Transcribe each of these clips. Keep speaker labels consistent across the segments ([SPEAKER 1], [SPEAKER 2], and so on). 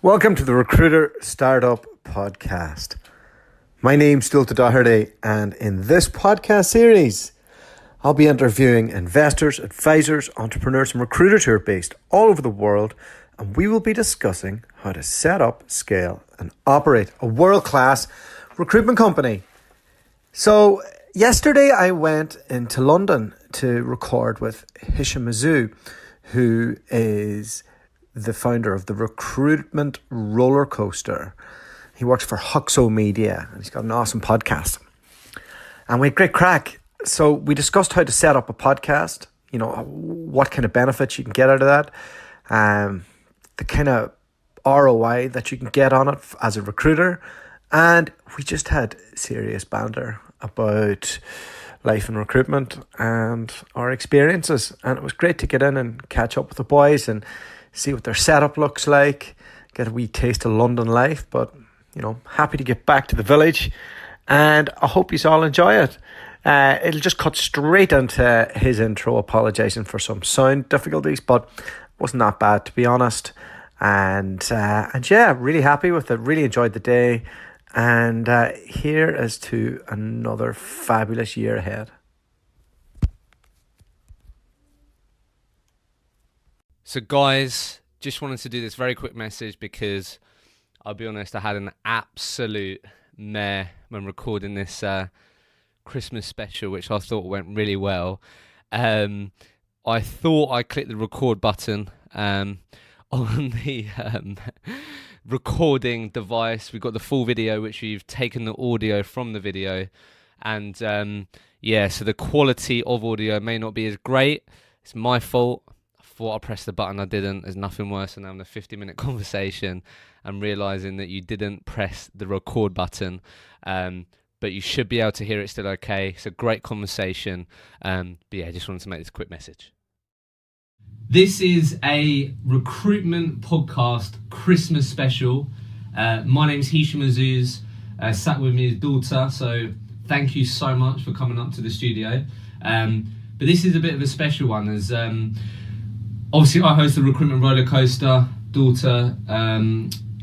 [SPEAKER 1] Welcome to the Recruiter Startup Podcast. My name's Dualta, and in this podcast series, I'll be interviewing investors, advisors, entrepreneurs, and recruiters who are based all over the world, and we will be discussing how to set up, scale, and operate a world-class recruitment company. So, yesterday I went into London to record with Hissam, who is the founder of the Recruitment roller coaster. He works for Huxo Media and he's got an awesome podcast. And we had great crack. So we discussed how to set up a podcast, what kind of benefits you can get out of that, the kind of ROI that you can get on it as a recruiter. And we just had serious banter about life in recruitment and our experiences. And it was great to get in and catch up with the boys and see what their setup looks like, get a wee taste of London life, but, happy to get back to the village, and I hope you all enjoy it. It'll just cut straight into his intro, apologising for some sound difficulties, but it wasn't that bad, to be honest, and yeah, really happy with it, really enjoyed the day, and here is to another fabulous year ahead.
[SPEAKER 2] So guys, just wanted to do this very quick message because I'll be honest, I had an absolute mare when recording this Christmas special, which I thought went really well. I thought I clicked the record button on the recording device. We've got the full video, which we've taken the audio from the video. And so the quality of audio may not be as great. It's my fault. Thought I pressed the button, I didn't. There's nothing worse than having a 50-minute conversation and realising that you didn't press the record button. But you should be able to hear it still okay. It's a great conversation. But yeah, just wanted to make this quick message. This is a recruitment podcast Christmas special. My name is Hissam. Sat with me is Dualta. So thank you so much for coming up to the studio. But this is a bit of a special one as... obviously, I host the Recruitment roller coaster. Dualta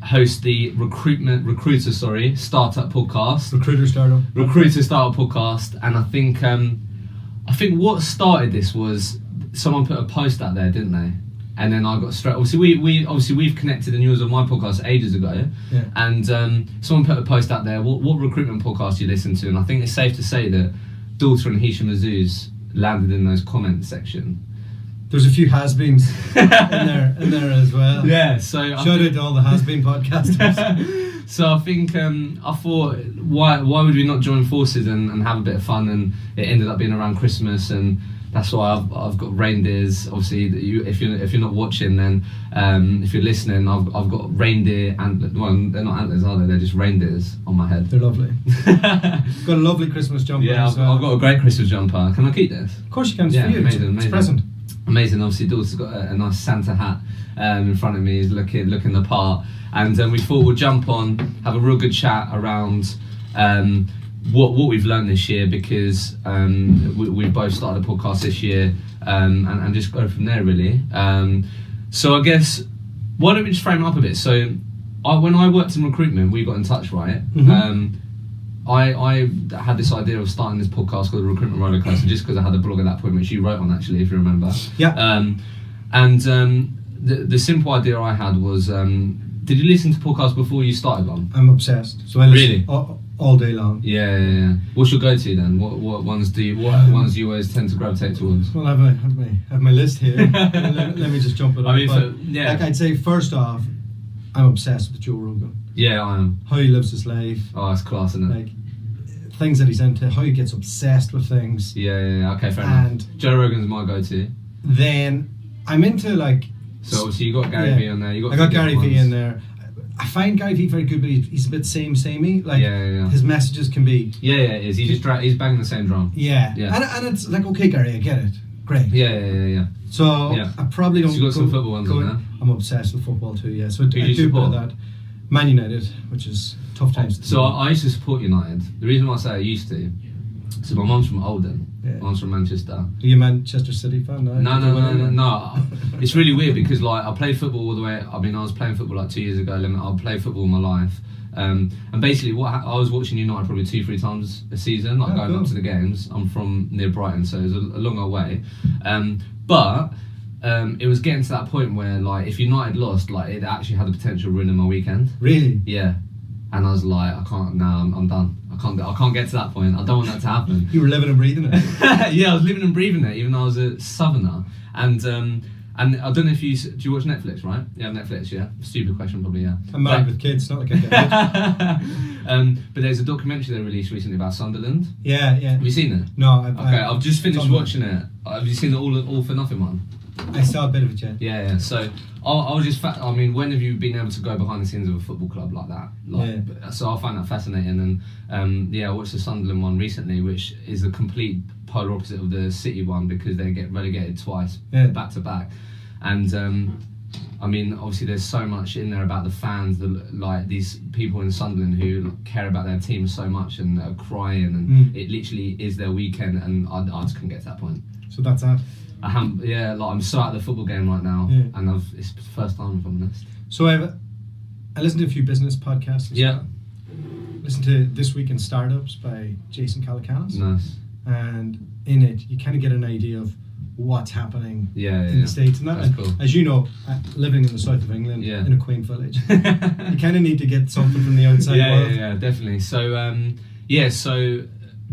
[SPEAKER 2] hosts the Recruiter startup podcast. Recruiter startup podcast. And I think what started this was someone put a post out there, didn't they? And then I got straight. Obviously, we've connected, and you was on my podcast ages ago. Yeah. And someone put a post out there. What recruitment podcast do you listen to? And I think it's safe to say that Dualta and Hissam landed in those comment section.
[SPEAKER 3] There's a few has-beens in there as well.
[SPEAKER 2] Yeah, so
[SPEAKER 3] shout out to all the has-been podcasters.
[SPEAKER 2] So I think I thought, why would we not join forces and have a bit of fun? And it ended up being around Christmas, and that's why I've got reindeers. Obviously, if you're not watching, then if you're listening, I've got reindeer antlers. Well, they're not antlers, are they? They're just reindeers on my head.
[SPEAKER 3] They're lovely. Got a lovely Christmas jumper.
[SPEAKER 2] Yeah, I've got a great Christmas jumper. Can I keep this?
[SPEAKER 3] Of course you can. It's
[SPEAKER 2] yeah,
[SPEAKER 3] for you.
[SPEAKER 2] Amazing.
[SPEAKER 3] It's present.
[SPEAKER 2] Amazing. Obviously, Dualta's got a nice Santa hat in front of me. He's looking the part, and we thought we'd jump on, have a real good chat around what we've learned this year, because we've both started a podcast this year, and just go from there really. So I guess, why don't we just frame it up a bit? So when I worked in recruitment, we got in touch, right? Mm-hmm. I had this idea of starting this podcast called the Recruitment roller coaster, just because I had a blog at that point, which you wrote on, actually, if you remember.
[SPEAKER 3] Yeah.
[SPEAKER 2] The simple idea I had was, did you listen to podcasts before you started one?
[SPEAKER 3] I'm obsessed. So I listen
[SPEAKER 2] really?
[SPEAKER 3] all day long.
[SPEAKER 2] Yeah. What's your go-to then? What ones do you always tend to gravitate towards?
[SPEAKER 3] Well, I have my list here. let me just jump it up. Like, I'd say, first off, I'm obsessed with Joe Rogan.
[SPEAKER 2] Yeah, I am.
[SPEAKER 3] How he lives his life.
[SPEAKER 2] Oh, it's class, isn't it?
[SPEAKER 3] Like, things that he's into, how he gets obsessed with things.
[SPEAKER 2] Yeah. Okay, fair enough. Joe Rogan's my go-to.
[SPEAKER 3] Then I'm into
[SPEAKER 2] So obviously you got Gary Vee on there.
[SPEAKER 3] I got Gary Vee in there. I find Gary Vee very good, but he's a bit samey. Like, his messages can be.
[SPEAKER 2] Yeah, it is. He's banging the same drum.
[SPEAKER 3] Yeah. And it's like, okay, Gary, I get it. Great.
[SPEAKER 2] Yeah.
[SPEAKER 3] So I probably don't.
[SPEAKER 2] So you got some football ones on there.
[SPEAKER 3] I'm obsessed with football too. Yeah. So I do a bit of that. Man United, which is tough times.
[SPEAKER 2] So I used to support United. The reason why I say I used to So my mum's from Oldham.
[SPEAKER 3] Yeah.
[SPEAKER 2] My mum's from Manchester.
[SPEAKER 3] Are you a Manchester City fan?
[SPEAKER 2] No. It's really weird because like I played football all the way. I mean, I was playing football like 2 years ago. I played football all my life. And basically, I was watching United probably 2-3 times a season, like going up to the games. I'm from near Brighton, so it was a long way. But it was getting to that point where, like, if United lost, like, it actually had the potential of ruining my weekend.
[SPEAKER 3] Really?
[SPEAKER 2] Yeah. And I was like, I can't. No, I'm done. I can't get to that point. I don't want that to happen.
[SPEAKER 3] You were living and breathing it.
[SPEAKER 2] Yeah, I was living and breathing it, even though I was a southerner. And I don't know if do you watch Netflix, right? Yeah, Netflix, yeah. Stupid question, probably, yeah.
[SPEAKER 3] I'm married with kids, not like I get
[SPEAKER 2] but there's a documentary they released recently about Sunderland.
[SPEAKER 3] Yeah.
[SPEAKER 2] Have you seen it?
[SPEAKER 3] No,
[SPEAKER 2] I've just finished watching it. Have you seen the All for Nothing one?
[SPEAKER 3] I saw a bit of it, yeah.
[SPEAKER 2] Yeah. So I was just, I mean, when have you been able to go behind the scenes of a football club like that? So I find that fascinating. And I watched the Sunderland one recently, which is the complete polar opposite of the City one because they get relegated twice back to back. And I mean, obviously, there's so much in there about the fans, like these people in Sunderland who care about their team so much and are crying, and it literally is their weekend. And I just couldn't get to that point.
[SPEAKER 3] So that's that.
[SPEAKER 2] I'm so out of the football game right now, and it's the first time, if I'm honest.
[SPEAKER 3] So I listened to a few business podcasts.
[SPEAKER 2] Yeah.
[SPEAKER 3] Listened to This Week in Startups by Jason Calacanis.
[SPEAKER 2] Nice.
[SPEAKER 3] And in it, you kind of get an idea of what's happening
[SPEAKER 2] in
[SPEAKER 3] the States. And
[SPEAKER 2] that's cool.
[SPEAKER 3] As you know, living in the south of England, in a quaint village, you kind of need to get something from the outside world.
[SPEAKER 2] Yeah, definitely. So, so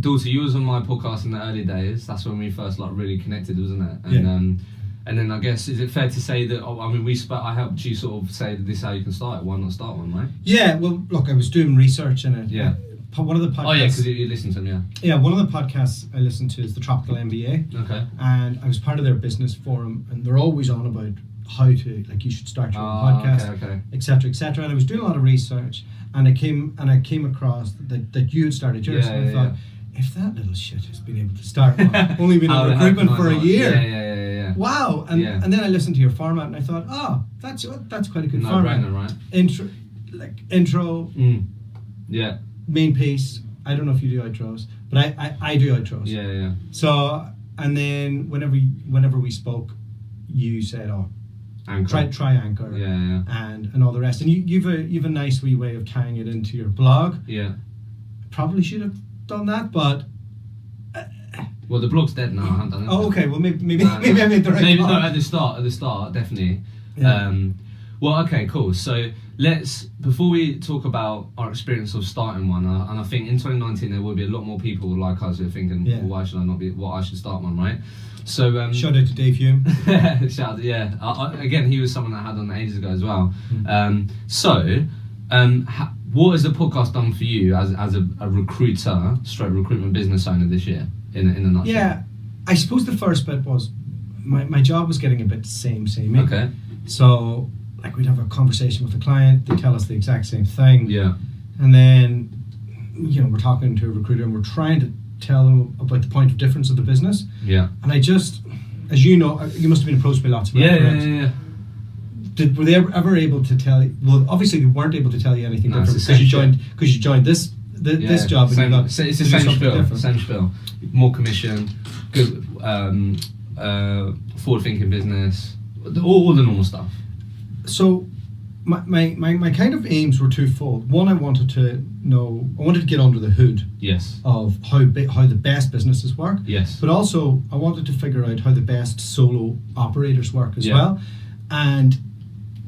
[SPEAKER 2] Dualta, you was on my podcast in the early days. That's when we first really connected, wasn't it? And and then I guess, is it fair to say that, I helped you sort of say that this is how you can start it, why not start one, right?
[SPEAKER 3] Yeah, well, look, I was doing research in it.
[SPEAKER 2] Yeah.
[SPEAKER 3] One of the podcasts...
[SPEAKER 2] Oh, yeah, because you listen to them,
[SPEAKER 3] Yeah, one of the podcasts I listened to is the Tropical MBA.
[SPEAKER 2] Okay.
[SPEAKER 3] And I was part of their business forum, and they're always on about how to, you should start your own podcast, etc., etc. And I was doing a lot of research, and I came across that you had started yours, and I thought, if that little shit has been able to start one, only been in recruitment for a year.
[SPEAKER 2] Yeah.
[SPEAKER 3] Wow. And then I listened to your format, and I thought, that's quite a good format.
[SPEAKER 2] No-brainer, right?
[SPEAKER 3] Intro.
[SPEAKER 2] Yeah.
[SPEAKER 3] Main piece. I don't know if you do outros, but I do outros.
[SPEAKER 2] Yeah.
[SPEAKER 3] So, and then whenever we spoke, you said,
[SPEAKER 2] Anchor.
[SPEAKER 3] Try Anchor.
[SPEAKER 2] Yeah.
[SPEAKER 3] And all the rest. And you've a nice wee way of tying it into your blog.
[SPEAKER 2] Yeah.
[SPEAKER 3] Probably should have done that, but
[SPEAKER 2] well, the blog's dead now. I haven't done it.
[SPEAKER 3] Oh, okay. Well, maybe I made the right.
[SPEAKER 2] Maybe no, at the start, definitely.
[SPEAKER 3] Yeah.
[SPEAKER 2] Well, okay, cool. So before we talk about our experience of starting one, and I think in 2019 there will be a lot more people like us who are thinking, why should I not be? What I should start one, right? So
[SPEAKER 3] shout out to Dave Hume.
[SPEAKER 2] Shout out, yeah. Again, he was someone that I had on ages ago as well. What has the podcast done for you as a recruiter, recruitment business owner this year, in a nutshell?
[SPEAKER 3] Yeah, I suppose the first bit was my job was getting a bit samey.
[SPEAKER 2] Okay.
[SPEAKER 3] So, we'd have a conversation with a client, they tell us the exact same thing.
[SPEAKER 2] Yeah.
[SPEAKER 3] And then, we're talking to a recruiter and we're trying to tell them about the point of difference of the business.
[SPEAKER 2] Yeah.
[SPEAKER 3] And I just, as you know, you must have been approached by lots of recruiters.
[SPEAKER 2] Yeah.
[SPEAKER 3] Were they ever able to tell you? Well, obviously they weren't able to tell you anything different because you joined this job.
[SPEAKER 2] Same,
[SPEAKER 3] and
[SPEAKER 2] it's the same spiel. More commission, good, forward-thinking business, all the normal stuff.
[SPEAKER 3] So, my kind of aims were twofold. One, I wanted to get under the hood.
[SPEAKER 2] Yes.
[SPEAKER 3] Of how the best businesses work.
[SPEAKER 2] Yes.
[SPEAKER 3] But also, I wanted to figure out how the best solo operators work as well, and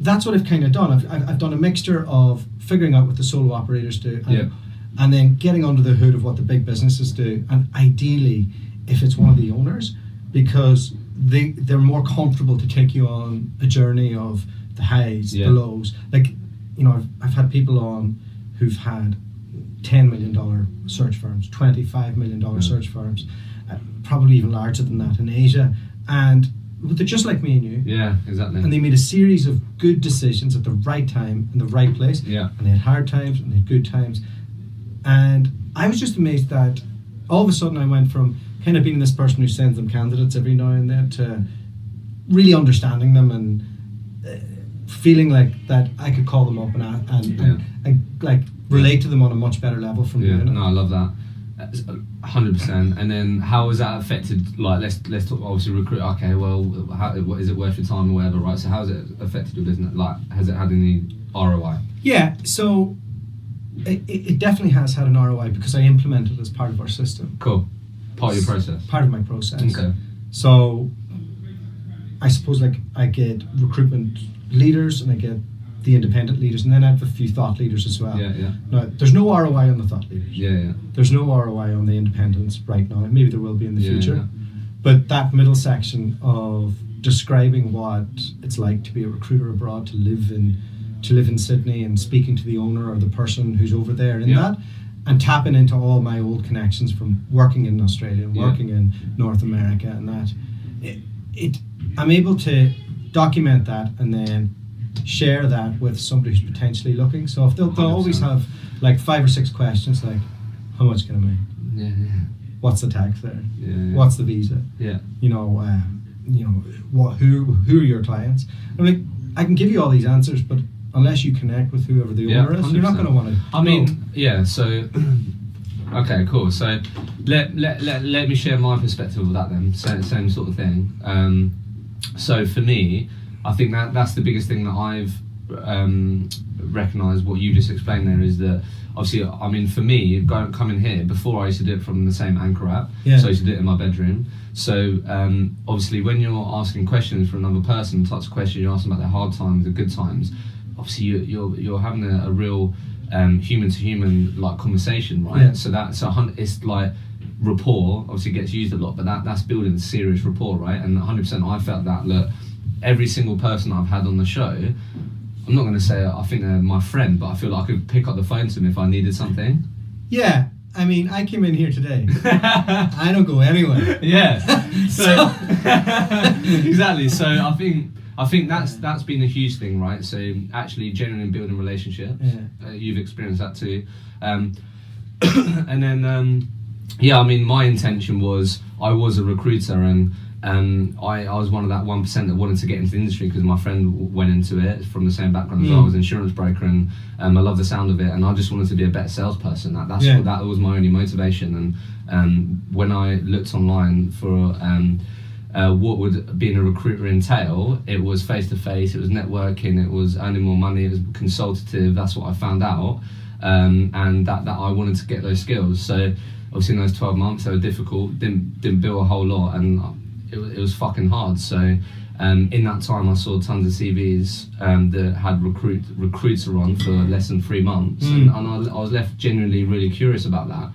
[SPEAKER 3] that's what I've kind of done. I've done a mixture of figuring out what the solo operators do and then getting under the hood of what the big businesses do, and ideally if it's one of the owners, because they're more comfortable to take you on a journey of the highs, the lows. I've had people on who've had $10 million search firms, $25 million search firms, probably even larger than that in Asia, but they're just like me and you.
[SPEAKER 2] Yeah, exactly.
[SPEAKER 3] And they made a series of good decisions at the right time in the right place.
[SPEAKER 2] Yeah.
[SPEAKER 3] And they had hard times and they had good times. And I was just amazed that all of a sudden I went from kind of being this person who sends them candidates every now and then to really understanding them and feeling like that I could call them up and relate to them on a much better level from doing it.
[SPEAKER 2] No, I love that.
[SPEAKER 4] 100%. And then how has that affected, like, let's talk, obviously recruit, okay, well, what is it worth your time or whatever, right? So how has it affected your business? Like, has it had any ROI?
[SPEAKER 3] Yeah, so it definitely has had an ROI because I implemented it as part of our system.
[SPEAKER 4] Cool. Part of your process?
[SPEAKER 3] Part of my process.
[SPEAKER 4] Okay.
[SPEAKER 3] So I suppose, like, I get recruitment leaders and I get the independent leaders, and then I have a few thought leaders as well.
[SPEAKER 4] Yeah.
[SPEAKER 3] Now, there's no ROI on the thought leaders.
[SPEAKER 4] Yeah.
[SPEAKER 3] There's no ROI on the independents right now. Maybe there will be in the future.
[SPEAKER 4] Yeah.
[SPEAKER 3] But that middle section of describing what it's like to be a recruiter abroad, to live in Sydney, and speaking to the owner or the person who's over there in that, and tapping into all my old connections from working in Australia and working in North America, and that I'm able to document that and then share that with somebody who's potentially looking. So if they'll always have like 5 or 6 questions, like, how much can I make?
[SPEAKER 4] Yeah.
[SPEAKER 3] What's the tax there?
[SPEAKER 4] Yeah.
[SPEAKER 3] What's the visa?
[SPEAKER 4] Yeah.
[SPEAKER 3] Who are your clients? I'm like, I can give you all these answers, but unless you connect with whoever the owner is,
[SPEAKER 4] 100%.
[SPEAKER 3] you're not going to want to.
[SPEAKER 4] I mean, yeah. So, okay, cool. So let me share my perspective of that then. Same sort of thing. So for me, I think that's the biggest thing that I've recognised. What you just explained there is that obviously, I mean, for me, coming here, before I used to do it from the same Anchor app, so I used to do it in my bedroom. So obviously, when you're asking questions for another person, types of questions you're asking about their hard times, the good times, obviously you're having a real human to human like conversation, right?
[SPEAKER 3] Yeah.
[SPEAKER 4] So it's like rapport. Obviously, gets used a lot, but that's building serious rapport, right? And 100%, I felt that. Look, every single person I've had on the show, I'm not going to say I think they're my friend, but I feel like I could pick up the phone to them if I needed something.
[SPEAKER 3] Yeah, I mean, I came in here today. I don't go anywhere.
[SPEAKER 4] Yeah. So exactly. So I think that's been a huge thing, right? So actually, genuinely building relationships.
[SPEAKER 3] Yeah.
[SPEAKER 4] You've experienced that too, and then I mean, my intention was I was a recruiter and. I was one of that 1% that wanted to get into the industry because my friend went into it from the same background as I was, an insurance broker, and I love the sound of it, and I just wanted to be a better salesperson. That was my only motivation. And when I looked online for what would being a recruiter entail, it was face to face, it was networking, it was earning more money, it was consultative. That's what I found out, and that I wanted to get those skills. So obviously in those 12 months they were difficult. Didn't build a whole lot, and it was fucking hard. So in that time I saw tons of CVs that had recruiter on for less than 3 months, and I was left genuinely really curious about that.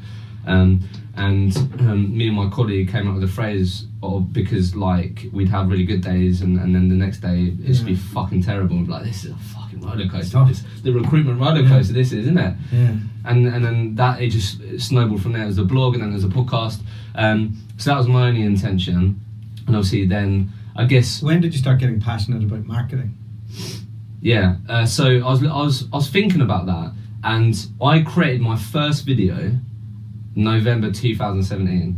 [SPEAKER 4] And me and my colleague came up with a phrase because like we'd have really good days and then the next day it'd be fucking terrible, and be like, this is a fucking roller coaster. It's the recruitment roller coaster, this is, isn't it?
[SPEAKER 3] Yeah.
[SPEAKER 4] And then that it snowballed from there. There's a blog and then there's a podcast. So that was my only intention. And obviously then, I guess...
[SPEAKER 3] When did you start getting passionate about marketing?
[SPEAKER 4] Yeah, so I was thinking about that, and I created my first video November 2017.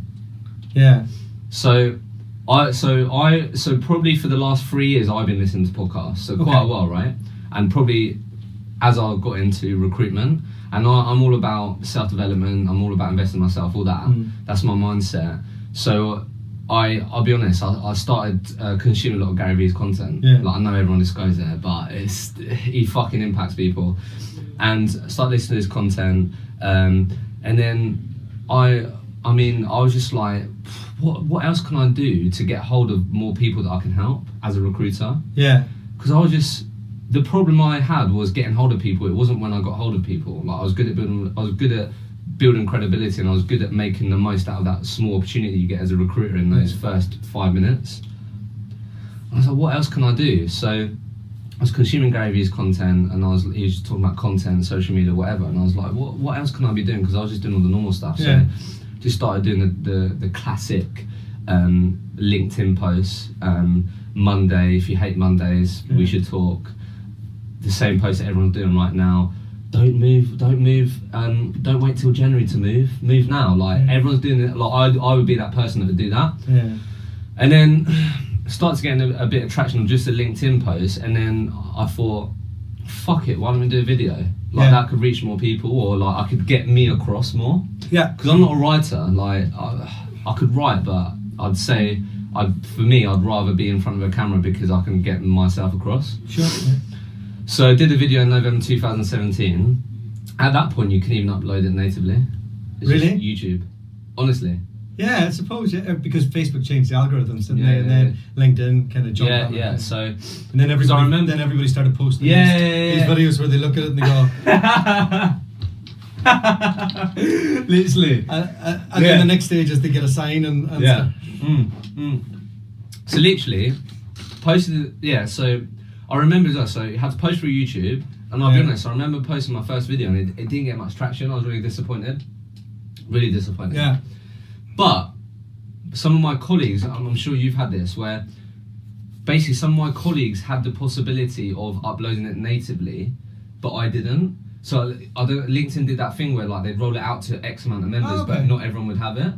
[SPEAKER 3] Yeah.
[SPEAKER 4] So probably for the last 3 years I've been listening to podcasts, so quite a while, right? And probably as I got into recruitment, and I'm all about self-development, I'm all about investing in myself, all that. That's my mindset. So I'll be honest, I started consuming a lot of Gary Vee's content.
[SPEAKER 3] Yeah.
[SPEAKER 4] Like, I know everyone just goes there, but he fucking impacts people. And I started listening to his content, and then I was just like, what else can I do to get hold of more people that I can help as a recruiter?
[SPEAKER 3] Yeah.
[SPEAKER 4] Because the problem I had was getting hold of people. It wasn't when I got hold of people. Like, I was good at building credibility, and I was good at making the most out of that small opportunity you get as a recruiter in those first 5 minutes. I was like, what else can I do? So I was consuming Gary Vee's content, and he was talking about content, social media, whatever, and I was like, what else can I be doing? Because I was just doing all the normal stuff. So just started doing the classic LinkedIn posts. Monday, if you hate Mondays, we should talk. The same post that everyone's doing right now. Don't move, don't wait till January to move now. Like, everyone's doing it. Like, I would be that person that would do that.
[SPEAKER 3] Yeah.
[SPEAKER 4] And then started getting a bit of traction on just a LinkedIn post, and then I thought, fuck it, why don't we do a video? Like that could reach more people, or like I could get me across more.
[SPEAKER 3] Yeah.
[SPEAKER 4] Because I'm not a writer. Like I could write, but I'd say for me I'd rather be in front of a camera because I can get myself across.
[SPEAKER 3] Sure. Yeah.
[SPEAKER 4] So I did a video in November 2017. At that point, you can even upload it natively. It's
[SPEAKER 3] Really?
[SPEAKER 4] just YouTube. Honestly.
[SPEAKER 3] Yeah, I suppose, because Facebook changed the algorithms, didn't
[SPEAKER 4] Yeah,
[SPEAKER 3] they?
[SPEAKER 4] yeah,
[SPEAKER 3] And then LinkedIn kind of jumped on it.
[SPEAKER 4] Yeah. So.
[SPEAKER 3] And then everybody started posting these videos where they look at it and they go.
[SPEAKER 4] Literally.
[SPEAKER 3] And then the next stage is they get a sign and stuff.
[SPEAKER 4] So literally, posted. Yeah. So I remember that. So you had to post for YouTube, and I'll be honest. I remember posting my first video, and it didn't get much traction. I was really disappointed. Really disappointed.
[SPEAKER 3] Yeah.
[SPEAKER 4] But some of my colleagues, I'm sure you've had this, where basically some of my colleagues had the possibility of uploading it natively, but I didn't. So LinkedIn did that thing where like they'd roll it out to X amount of members, but not everyone would have it.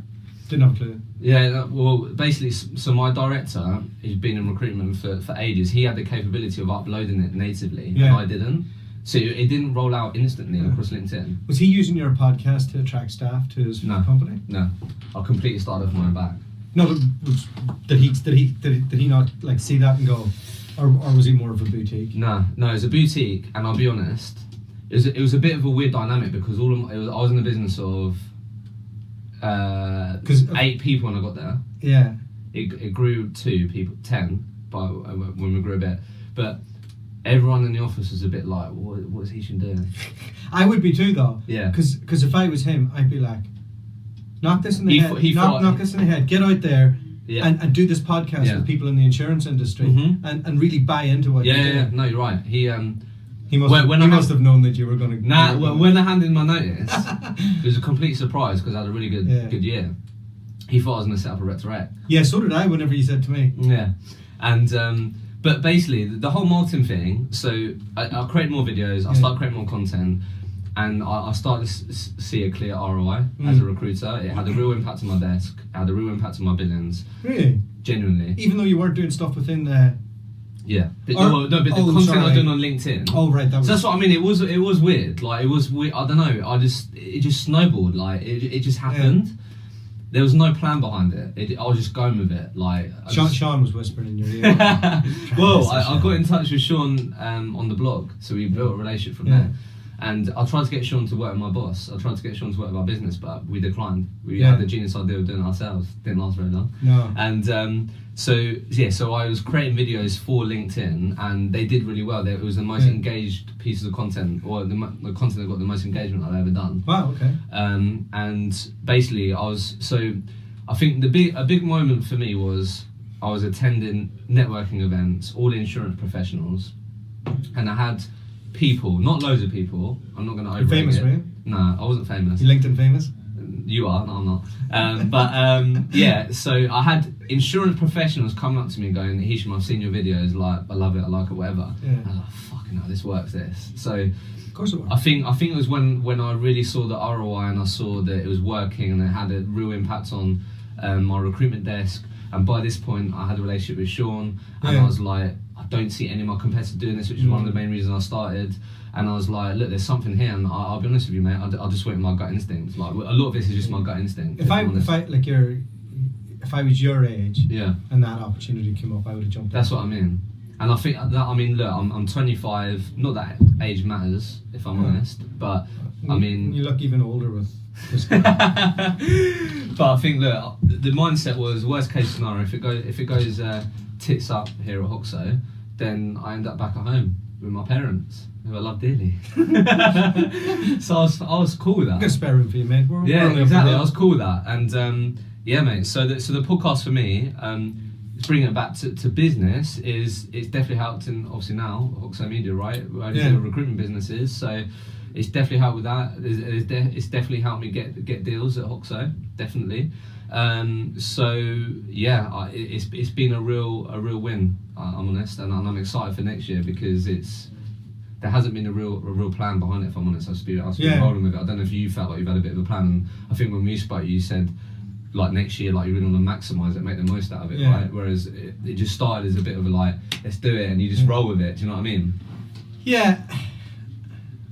[SPEAKER 3] Didn't have a clue.
[SPEAKER 4] Yeah, well, basically, so my director, who's been in recruitment for ages, he had the capability of uploading it natively, and I didn't. So it didn't roll out instantly across LinkedIn.
[SPEAKER 3] Was he using your podcast to attract staff to his company?
[SPEAKER 4] No, I completely started off my own back.
[SPEAKER 3] No, but did he not like see that and go, or was he more of a boutique?
[SPEAKER 4] No, it was a boutique, and I'll be honest, it was a bit of a weird dynamic because I was in the business of 8 people when I got there.
[SPEAKER 3] Yeah.
[SPEAKER 4] It grew to 10 when we grew a bit, but everyone in the office was a bit like, what is Hissam doing?
[SPEAKER 3] I would be too, though.
[SPEAKER 4] Yeah.
[SPEAKER 3] Because if I was him, I'd be like, knock this in the head. Knock this in the head. Get out there and do this podcast with people in the insurance industry and really buy into what you're doing.
[SPEAKER 4] Yeah. No, you're right. He
[SPEAKER 3] must have known that you were going to...
[SPEAKER 4] when I handed my notice, it was a complete surprise because I had a really good year. He thought I was going to set up a rec-to-rec.
[SPEAKER 3] Yeah, so did I whenever he said to me.
[SPEAKER 4] Yeah. And... but basically, the whole marketing thing, so I created more videos, I started creating more content, and I started to see a clear ROI as a recruiter. It had a real impact on my desk, it had a real impact on my billings.
[SPEAKER 3] Really?
[SPEAKER 4] Genuinely.
[SPEAKER 3] Even though you weren't doing stuff within the...
[SPEAKER 4] Yeah. But the content I was doing on LinkedIn.
[SPEAKER 3] Oh, right.
[SPEAKER 4] So that's what I mean, it was weird. Like, it was weird, I don't know, it just snowballed, like, it just happened. Yeah. There was no plan behind it. I was just going with it. Like
[SPEAKER 3] Sean was whispering in your ear.
[SPEAKER 4] Well, I got in touch with Sean on the blog, so we built a relationship from there. And I tried to get Sean to work with my boss. I tried to get Sean to work with our business, but we declined. We had the genius idea of doing it ourselves. Didn't last very long.
[SPEAKER 3] No.
[SPEAKER 4] And so I was creating videos for LinkedIn, and they did really well. It was the most engaged pieces of content, or the content that got the most engagement I've ever done.
[SPEAKER 3] Wow. Okay.
[SPEAKER 4] And basically, I think a big moment for me was I was attending networking events, all insurance professionals, and I had people, not loads of people. I'm not going to overrate
[SPEAKER 3] famous,
[SPEAKER 4] it.
[SPEAKER 3] were you?
[SPEAKER 4] No, I wasn't famous.
[SPEAKER 3] You LinkedIn famous?
[SPEAKER 4] You are, no, I'm not. So I had insurance professionals coming up to me and going, Hissam, I've seen your videos, like, I love it, I like it, whatever. Yeah. And I was like, fucking hell, this works, this. So
[SPEAKER 3] of course it works.
[SPEAKER 4] I think it was when I really saw the ROI and I saw that it was working and it had a real impact on my recruitment desk. And by this point, I had a relationship with Sean, and I was like, I don't see any of my competitors doing this, which is one of the main reasons I started. And I was like, look, there's something here, and I'll be honest with you, mate. I'll just wait with my gut instinct. Like, a lot of this is just my gut instinct.
[SPEAKER 3] If I was your age, and that opportunity came up, I would have jumped.
[SPEAKER 4] That's what I mean. And I think that, look, I'm 25. Not that age matters, if I'm honest, but
[SPEAKER 3] you look even older with.
[SPEAKER 4] But I think, look, the mindset was worst case scenario. If it goes tits up here at Hoxo, then I end up back at home with my parents, who I love dearly. So I was cool with that.
[SPEAKER 3] I've got a spare room for you, mate.
[SPEAKER 4] We're exactly. I was cool with that, and mate. So the podcast for me, bringing it back to business, it's definitely helped, and obviously now Hoxo Media, right? I do recruitment businesses, so. It's definitely helped with that. It's definitely helped me get deals at Hoxo, definitely. It's been a real win. I'm honest, and I'm excited for next year because there hasn't been a real plan behind it. If I'm honest, I've been rolling with it. I don't know if you felt like you've had a bit of a plan. And I think when we spoke, you said like next year, like you really want to maximise it, make the most out of it, right? Whereas it just started as a bit of a like, let's do it, and you just roll with it. Do you know what I mean?
[SPEAKER 3] Yeah.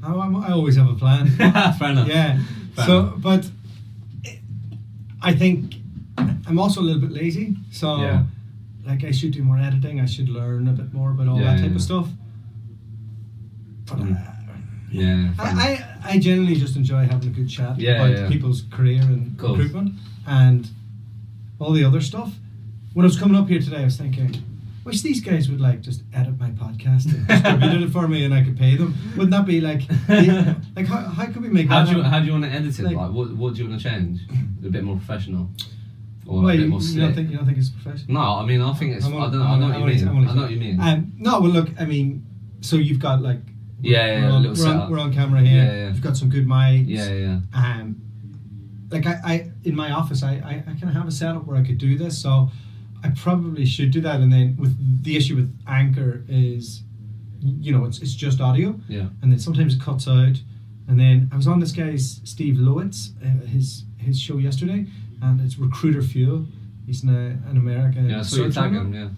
[SPEAKER 3] I always have a plan.
[SPEAKER 4] Fair enough.
[SPEAKER 3] Yeah. But I think I'm also a little bit lazy. So, like, I should do more editing. I should learn a bit more about all that type of stuff. But I genuinely just enjoy having a good chat about people's career and recruitment and all the other stuff. When I was coming up here today, I was thinking, wish these guys would like just edit my podcast and distribute it for me, and I could pay them. Wouldn't that be like how could we make
[SPEAKER 4] how
[SPEAKER 3] that?
[SPEAKER 4] How do you want to edit it? Like what do you want to change? A bit more professional, or a bit more slick?
[SPEAKER 3] You don't think it's professional?
[SPEAKER 4] No, I mean I think it's. I know what you mean.
[SPEAKER 3] No, well look, I mean, so you've got like we're on camera here.
[SPEAKER 4] Yeah.
[SPEAKER 3] You've got some good mics.
[SPEAKER 4] Yeah.
[SPEAKER 3] Like I in my office, I kind of have a setup where I could do this, so I probably should do that. And then with the issue with Anchor is, you know, it's just audio.
[SPEAKER 4] Yeah.
[SPEAKER 3] And then sometimes it cuts out. And then I was on this guy's Steve Lowett's his show yesterday, and it's Recruiter Fuel. He's an American.
[SPEAKER 4] Yeah, so you tag him. Yeah.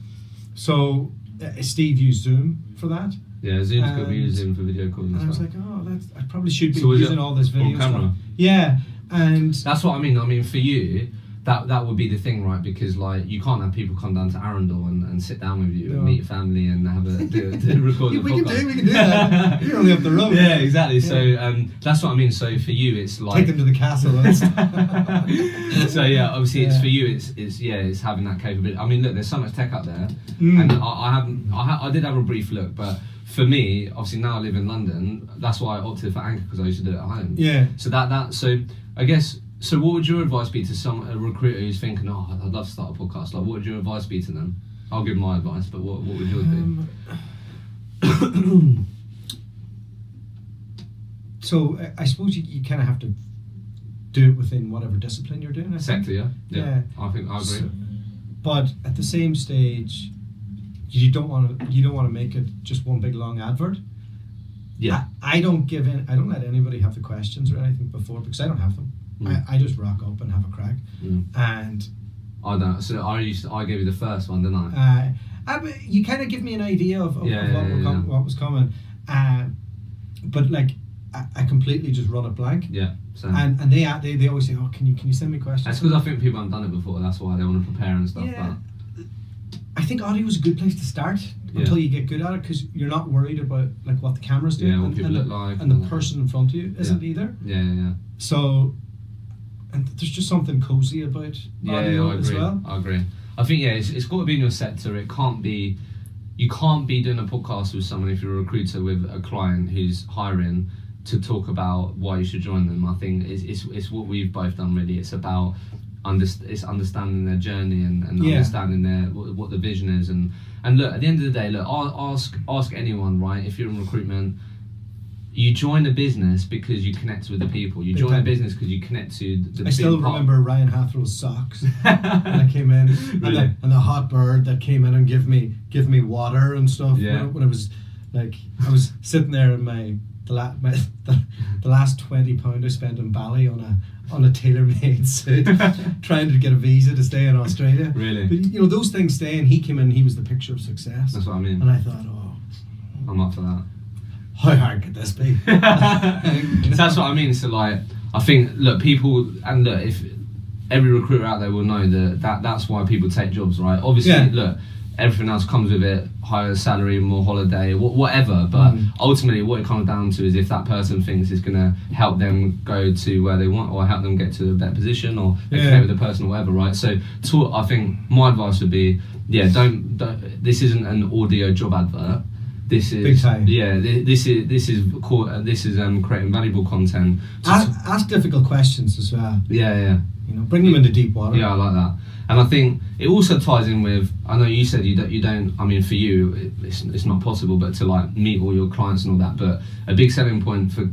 [SPEAKER 3] So Steve used Zoom for that.
[SPEAKER 4] Yeah, Zoom's good. We use Zoom for video calls.
[SPEAKER 3] And I was like, I probably should be using all this video
[SPEAKER 4] camera
[SPEAKER 3] stuff. Yeah, and
[SPEAKER 4] that's what I mean. I mean, for you, that would be the thing, right? Because like you can't have people come down to Arundel and sit down with you and meet your family and have a record.
[SPEAKER 3] We can do that. You're only up the road.
[SPEAKER 4] Yeah, exactly. So that's what I mean. So for you, it's like
[SPEAKER 3] take them to the castle.
[SPEAKER 4] So yeah, obviously it's for you. It's having that capability. I mean, look, there's so much tech up there, and I did have a brief look, but for me, obviously now I live in London. That's why I opted for Anchor, because I used to do it at home.
[SPEAKER 3] Yeah.
[SPEAKER 4] So so I guess. So what would your advice be to a recruiter who's thinking, I'd love to start a podcast? Like, what would your advice be to them? I'll give my advice, but what would yours be?
[SPEAKER 3] So I suppose you kind of have to do it within whatever discipline you're doing.
[SPEAKER 4] Sector, yeah. I think I agree.
[SPEAKER 3] So, but at the same stage, you don't want to make it just one big long advert.
[SPEAKER 4] Yeah.
[SPEAKER 3] I don't let anybody have the questions or anything before, because I don't have them. I just rock up and have a crack, and
[SPEAKER 4] I don't. So I gave you the first one, didn't I?
[SPEAKER 3] You kind of give me an idea of what was coming, but like I completely just run it blank.
[SPEAKER 4] Yeah. Same.
[SPEAKER 3] And they always say, can you send me questions?
[SPEAKER 4] That's because I think people haven't done it before. That's why they want to prepare and stuff.
[SPEAKER 3] Yeah. But I think audio is a good place to start until you get good at it, because you're not worried about like what the camera's doing,
[SPEAKER 4] what people look like,
[SPEAKER 3] and the person in front of you isn't either.
[SPEAKER 4] Yeah.
[SPEAKER 3] So. And there's just something cozy about audio as well.
[SPEAKER 4] I agree. I think it's got to be in your sector. You can't be doing a podcast with someone if you're a recruiter with a client who's hiring to talk about why you should join them. I think it's what we've both done really. It's about understanding their journey and understanding what the vision is and look, at the end of the day, look, ask anyone, right? If you're in recruitment, you join a business because you connect with the people. You join a business because you connect to the
[SPEAKER 3] I still remember Ryan Hathrow's socks when I came in,
[SPEAKER 4] really?
[SPEAKER 3] and the hot bird that came in and give me water and stuff.
[SPEAKER 4] Yeah.
[SPEAKER 3] When it was like I was sitting there in the last £20 I spent in Bali on a tailor-made suit, trying to get a visa to stay in Australia.
[SPEAKER 4] Really?
[SPEAKER 3] But you know, those things stay, and he came in. He was the picture of success.
[SPEAKER 4] That's what I mean.
[SPEAKER 3] And I thought,
[SPEAKER 4] I'm up for that.
[SPEAKER 3] How hard could this be?
[SPEAKER 4] So that's what I mean. So like, I think, look, people, and look, if every recruiter out there will know that's why people take jobs, right? Obviously, look, everything else comes with it, higher salary, more holiday, whatever. But ultimately, what it comes down to is if that person thinks it's going to help them go to where they want, or help them get to a better position, or connect with the person, or whatever, right? So, I think my advice would be, don't. This isn't an audio job advert. This is
[SPEAKER 3] big time.
[SPEAKER 4] Yeah, this is creating valuable content.
[SPEAKER 3] Ask difficult questions as well.
[SPEAKER 4] Yeah.
[SPEAKER 3] You know, bring them into deep water.
[SPEAKER 4] Yeah, I like that. And I think it also ties in with, I know you said you don't. I mean, for you, it's not possible, but to like meet all your clients and all that. But a big selling point for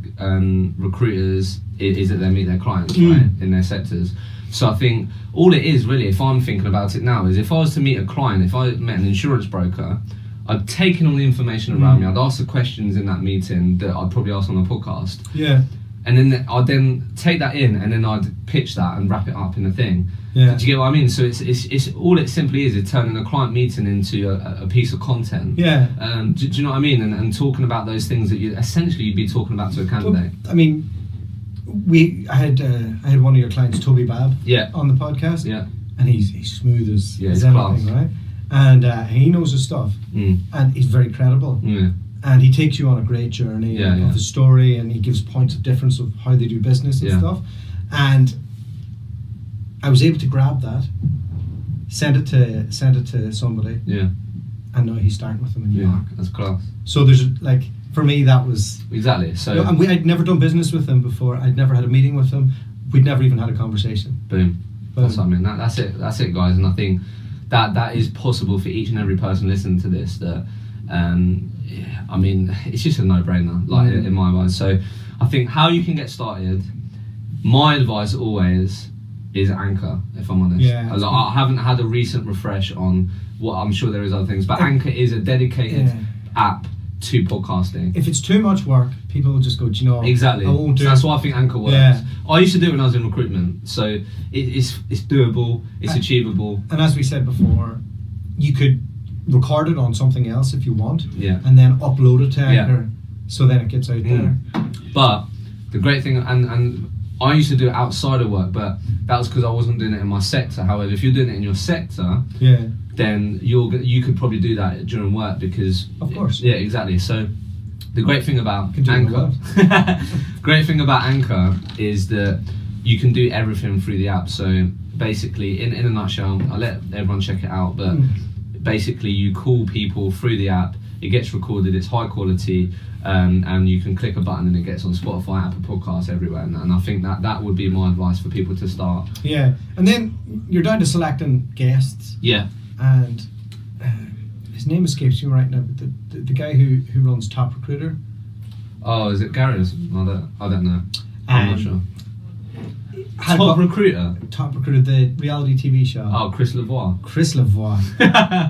[SPEAKER 4] recruiters is that they meet their clients, right, in their sectors. So I think all it is really, if I'm thinking about it now, is if I was to meet a client, if I met an insurance broker, I'd taken all the information around me. I'd ask the questions in that meeting that I'd probably ask on the podcast.
[SPEAKER 3] Yeah.
[SPEAKER 4] and then I'd then take that in, and then I'd pitch that and wrap it up in a thing.
[SPEAKER 3] Yeah.
[SPEAKER 4] Do you get what I mean? So it's all it simply is turning a client meeting into a piece of content.
[SPEAKER 3] Yeah.
[SPEAKER 4] Do you know what I mean? And talking about those things that you'd be talking about to a candidate.
[SPEAKER 3] Well, I mean, I had one of your clients, Toby Babb, on the podcast.
[SPEAKER 4] Yeah.
[SPEAKER 3] And he's smooth as anything,
[SPEAKER 4] class.
[SPEAKER 3] right? And he knows his stuff, and he's very credible.
[SPEAKER 4] Yeah.
[SPEAKER 3] And he takes you on a great journey of his story, and he gives points of difference of how they do business and stuff. And I was able to grab that, send it to somebody, and now he's starting with them in New York.
[SPEAKER 4] That's class.
[SPEAKER 3] So there's like, for me, that was
[SPEAKER 4] exactly. So
[SPEAKER 3] and I'd never done business with him before. I'd never had a meeting with him. We'd never even had a conversation.
[SPEAKER 4] Boom. That's what I mean. That's it. That's it, guys. And I think that is possible for each and every person listening to this. That I mean, it's just a no-brainer, like in my mind. So I think how you can get started. My advice always is Anchor, if I'm honest.
[SPEAKER 3] Yeah,
[SPEAKER 4] I haven't had a recent refresh on what, I'm sure there is other things, but Anchor is a dedicated app to podcasting.
[SPEAKER 3] If it's too much work, people will just go, do you know,
[SPEAKER 4] exactly.
[SPEAKER 3] I won't do
[SPEAKER 4] so that's
[SPEAKER 3] it.
[SPEAKER 4] why I think Anchor works.
[SPEAKER 3] Yeah.
[SPEAKER 4] I used to do it when I was in recruitment, so it's doable, it's achievable.
[SPEAKER 3] And as we said before, you could record it on something else if you want, and then upload it to Anchor, so then it gets out there.
[SPEAKER 4] But the great thing, and I used to do it outside of work, but that was because I wasn't doing it in my sector. However, if you're doing it in your sector, then you could probably do that during work, because
[SPEAKER 3] of course,
[SPEAKER 4] exactly. So the great thing about Anchor, is that you can do everything through the app. So basically, in a nutshell, I'll let everyone check it out, but basically you call people through the app, it gets recorded, it's high quality, and you can click a button and it gets on Spotify, Apple Podcasts, everywhere. And I think that would be my advice for people to start.
[SPEAKER 3] Yeah, and then you're down to selecting guests.
[SPEAKER 4] Yeah.
[SPEAKER 3] And his name escapes me right now, but the guy who runs Top Recruiter.
[SPEAKER 4] Oh, is it Gary? I don't know. I'm not sure. Top Recruiter,
[SPEAKER 3] the reality TV show.
[SPEAKER 4] Oh, Chris Lavoie.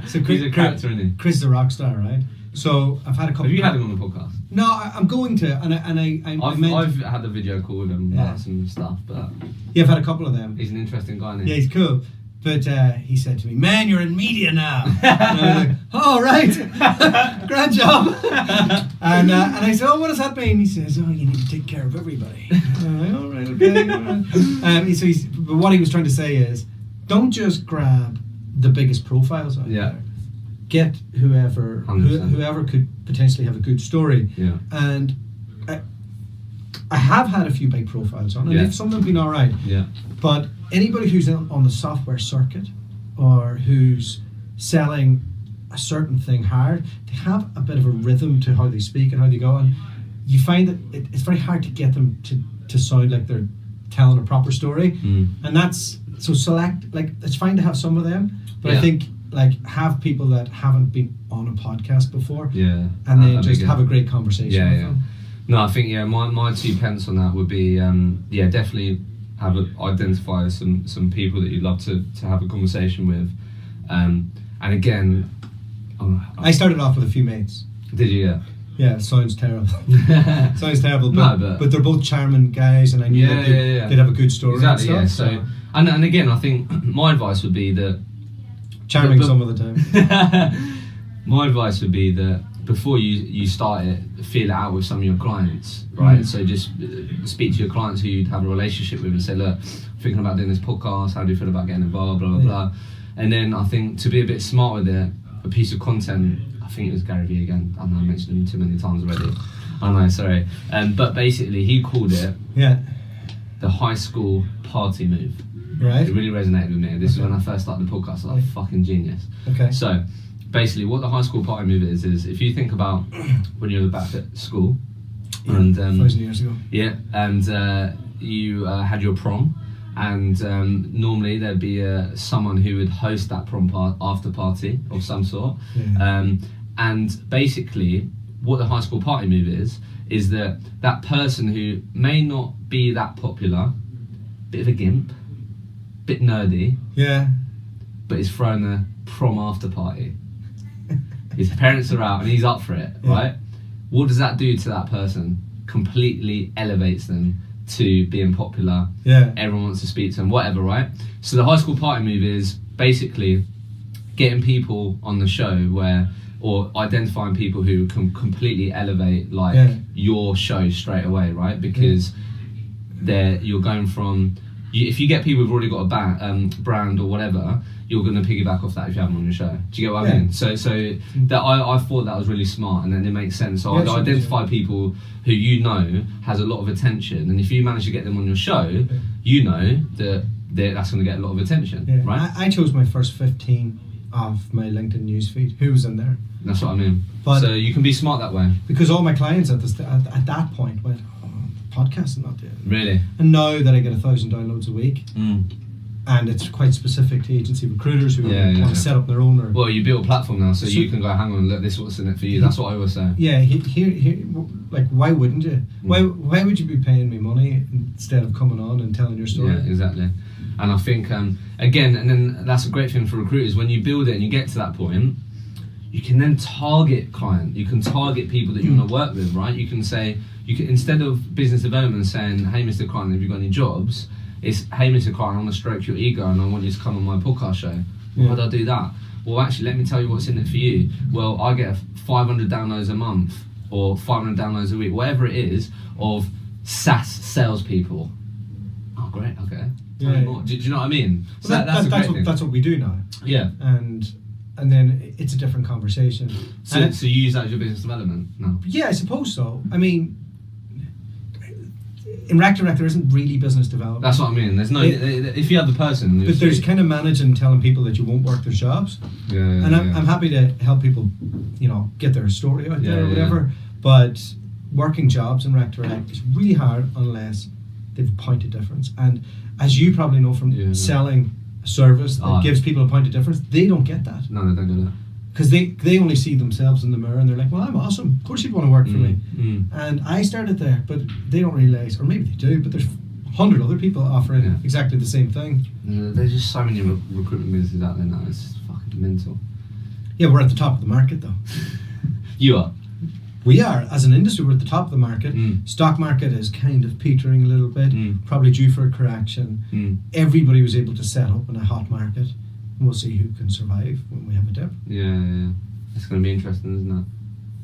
[SPEAKER 3] So
[SPEAKER 4] He's a character, isn't he?
[SPEAKER 3] Chris the rock star, right? So I've had a couple.
[SPEAKER 4] Have you had him on the podcast?
[SPEAKER 3] No, I'm going to,
[SPEAKER 4] I've had the video call with him about some stuff, but
[SPEAKER 3] I've had a couple of them.
[SPEAKER 4] He's an interesting guy, isn't he?
[SPEAKER 3] Yeah, he's cool. But he said to me, "Man, you're in media now." And I was like, "Oh, right, great job." And I said, "Oh, what does that mean?" He says, "Oh, you need to take care of everybody." I'm like, "All right, okay." But what he was trying to say is, don't just grab the biggest profiles out there. Get whoever could potentially have a good story.
[SPEAKER 4] Yeah.
[SPEAKER 3] And I have had a few big profiles on, and some of them have been all right.
[SPEAKER 4] Yeah.
[SPEAKER 3] But anybody who's on the software circuit, or who's selling a certain thing hard, they have a bit of a rhythm to how they speak and how they go, and you find that it's very hard to get them to sound like they're telling a proper story. And that's so select. Like, it's fine to have some of them, but I think have people that haven't been on a podcast before, and then just have a great conversation with them.
[SPEAKER 4] No, I think my 2 pence on that would be definitely identify some people that you'd love to have a conversation with, and again,
[SPEAKER 3] I started off with a few mates.
[SPEAKER 4] Did you?
[SPEAKER 3] Yeah, sounds terrible. Sounds terrible, but they're both charming guys, and I knew they'd have a good story.
[SPEAKER 4] Exactly.
[SPEAKER 3] And stuff,
[SPEAKER 4] So and again, I think my advice would be that
[SPEAKER 3] charming some of the time.
[SPEAKER 4] My advice would be that before you start it, feel it out with some of your clients, right? So just speak to your clients who you'd have a relationship with and say, look, thinking about doing this podcast, how do you feel about getting involved, blah, blah, blah. And then I think to be a bit smart with it, a piece of content, I think it was Gary Vee again, I know I mentioned him too many times already. I know, sorry. But basically he called it the high school party move.
[SPEAKER 3] Right.
[SPEAKER 4] It really resonated with me. This is when I first started the podcast. I was like, fucking genius.
[SPEAKER 3] Okay.
[SPEAKER 4] So basically what the high school party move is if you think about when you're back at school, and
[SPEAKER 3] 1,000 years ago.
[SPEAKER 4] Yeah, and you had your prom, and normally there'd be someone who would host that prom after party of some sort. And basically what the high school party move is that person who may not be that popular, bit of a gimp, bit nerdy, but is throwing a prom after party. His parents are out and he's up for it, right? What does that do to that person? Completely elevates them to being popular.
[SPEAKER 3] Yeah.
[SPEAKER 4] Everyone wants to speak to them, whatever, right? So the high school party move is basically getting people on the show or identifying people who can completely elevate your show straight away, right? Because you're going from, if you get people who've already got a brand or whatever, you're going to piggyback off that if you have them on your show. Do you get what I mean? So that I thought that was really smart, and then it makes sense. So I'd identify people who has a lot of attention, and if you manage to get them on your show, you know that's going to get a lot of attention, right?
[SPEAKER 3] I chose my first 15 off my LinkedIn newsfeed. Who was in there?
[SPEAKER 4] That's what I mean. But so you can be smart that way.
[SPEAKER 3] Because all my clients at that point went, podcasting not doing it.
[SPEAKER 4] Really?
[SPEAKER 3] And now that I get 1,000 downloads a week, and it's quite specific to agency recruiters who want to set up their own. Well,
[SPEAKER 4] you build a platform now, so you can go, hang on, look, this is what's in it for you. That's what I always say.
[SPEAKER 3] Yeah, here, like, why wouldn't you? Why would you be paying me money instead of coming on and telling your story?
[SPEAKER 4] Yeah, exactly. And I think, again, and then that's a great thing for recruiters, when you build it and you get to that point, you can then target client. You can target people that you want to work with, right? You can say, instead of business development saying, hey, Mr. Client, have you got any jobs? It's, hey, Mr. Client, I want to stroke your ego and I want you to come on my podcast show. Why would I do that? Well, actually, let me tell you what's in it for you. Well, I get 500 downloads a month or 500 downloads a week, whatever it is, of SaaS salespeople. Oh, great, okay. Tell me more. Do you know what I mean? So
[SPEAKER 3] that's what we do now.
[SPEAKER 4] Yeah.
[SPEAKER 3] And then it's a different conversation.
[SPEAKER 4] So you use that as your business development? No.
[SPEAKER 3] Yeah, I suppose so. I mean, in Rec Direct, there isn't really business development.
[SPEAKER 4] That's what I mean. There's no. If you have the person,
[SPEAKER 3] but there's kind of managing, telling people that you won't work their jobs.
[SPEAKER 4] Yeah.
[SPEAKER 3] And I'm happy to help people, get their story out there or whatever. Yeah. But working jobs in Rec Direct is really hard unless they've a point of difference. And as you probably know from selling a service that gives people a point of difference, they don't get that.
[SPEAKER 4] No, they don't get that.
[SPEAKER 3] Because they only see themselves in the mirror and they're like, well, I'm awesome. Of course you'd want to work for me. And I started there, but they don't realise, or maybe they do, but there's 100 other people offering exactly the same thing.
[SPEAKER 4] There's just so many recruitment businesses out there now. It's just fucking mental.
[SPEAKER 3] Yeah, we're at the top of the market though.
[SPEAKER 4] You are?
[SPEAKER 3] We are. As an industry, we're at the top of the market. Stock market is kind of petering a little bit, probably due for a correction. Everybody was able to set up in a hot market. And we'll see who can survive when we have a dip.
[SPEAKER 4] Yeah. It's going to be interesting, isn't it?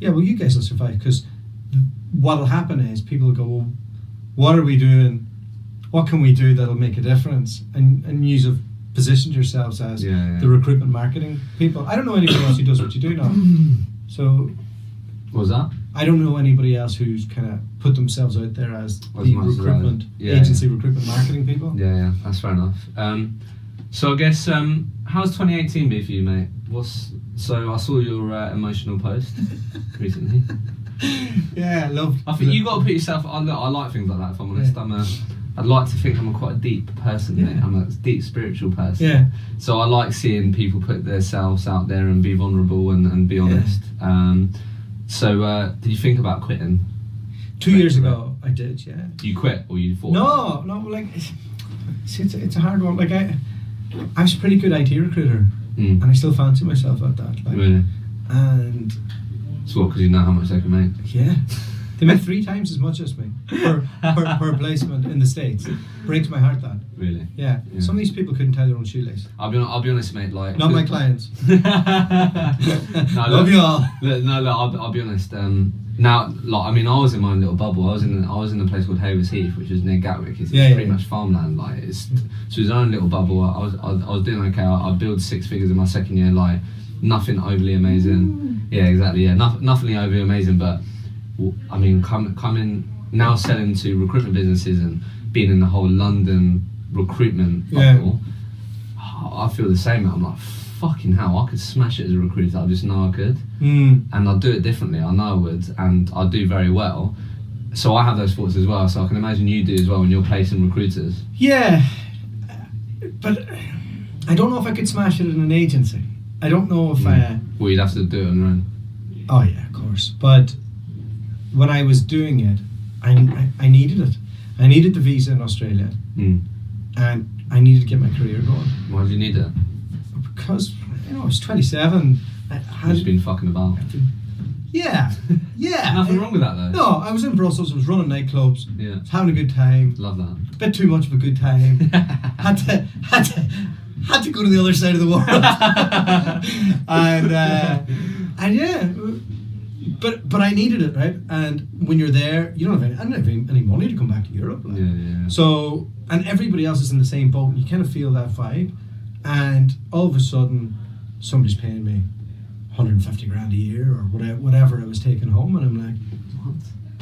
[SPEAKER 3] Yeah, well, you guys will survive, because what'll happen is people will go, well, what are we doing? What can we do that'll make a difference? And you have positioned yourselves as the recruitment marketing people. I don't know anybody else who does what you do now. So...
[SPEAKER 4] What was that?
[SPEAKER 3] I don't know anybody else who's kind of put themselves out there as the recruitment agency, recruitment marketing people.
[SPEAKER 4] Yeah, that's fair enough. So I guess, how's 2018 been for you, mate? So I saw your emotional post recently.
[SPEAKER 3] Yeah,
[SPEAKER 4] I think you got to put yourself. I like things like that. If I'm honest, I'd like to think I'm quite a deep person. Mate. I'm a deep spiritual person.
[SPEAKER 3] Yeah.
[SPEAKER 4] So I like seeing people put themselves out there and be vulnerable and be honest. So did you think about quitting?
[SPEAKER 3] 2 years ago, I did. Yeah.
[SPEAKER 4] You quit or you fought?
[SPEAKER 3] No. Like it's a hard one. Like I was a pretty good IT recruiter, and I still fancy myself at that. Like,
[SPEAKER 4] really?
[SPEAKER 3] And
[SPEAKER 4] so what? Because you know how much they can make.
[SPEAKER 3] Yeah, they make 3 times as much as me per placement in the States. Breaks my heart, that.
[SPEAKER 4] Really?
[SPEAKER 3] Yeah. Some of these people couldn't tie their own shoelace.
[SPEAKER 4] I'll be honest, mate. Like,
[SPEAKER 3] not my clients.
[SPEAKER 4] No,
[SPEAKER 3] love you all.
[SPEAKER 4] I'll be honest. Now, like, I mean, I was in my own little bubble. I was in a place called Hayward Heath, which is near Gatwick. It's pretty much farmland. Like, so it was my own little bubble. I was doing okay. I built 6 figures in my second year. Like, nothing overly amazing. Yeah, exactly. Yeah, nothing overly amazing. But I mean, coming now selling to recruitment businesses and being in the whole London recruitment bubble, I feel the same. I'm like, fucking hell, I could smash it as a recruiter. I just know I could, and I'll do it differently. I know I would, and I'll do very well. So I have those thoughts as well. So I can imagine you do as well when you're placing recruiters.
[SPEAKER 3] Yeah, but I don't know if I could smash it in an agency. I don't know if
[SPEAKER 4] well, you'd have to do it on your own.
[SPEAKER 3] Oh yeah, of course. But when I was doing it, I needed it. I needed the visa in Australia, and I needed to get my career going.
[SPEAKER 4] Why did you need it?
[SPEAKER 3] Because I was 27.
[SPEAKER 4] You've just been fucking about.
[SPEAKER 3] Yeah.
[SPEAKER 4] Nothing wrong with that though.
[SPEAKER 3] No, I was in Brussels. I was running nightclubs.
[SPEAKER 4] Yeah.
[SPEAKER 3] I was having a good time.
[SPEAKER 4] Love that.
[SPEAKER 3] A bit too much of a good time. had to go to the other side of the world. and yeah, but I needed it, right? And when you're there, you don't have I don't have any money to come back to Europe. Like.
[SPEAKER 4] Yeah.
[SPEAKER 3] So, and everybody else is in the same boat, and you kind of feel that vibe. And all of a sudden, somebody's paying me 150 grand a year or whatever I was taking home, and I'm like,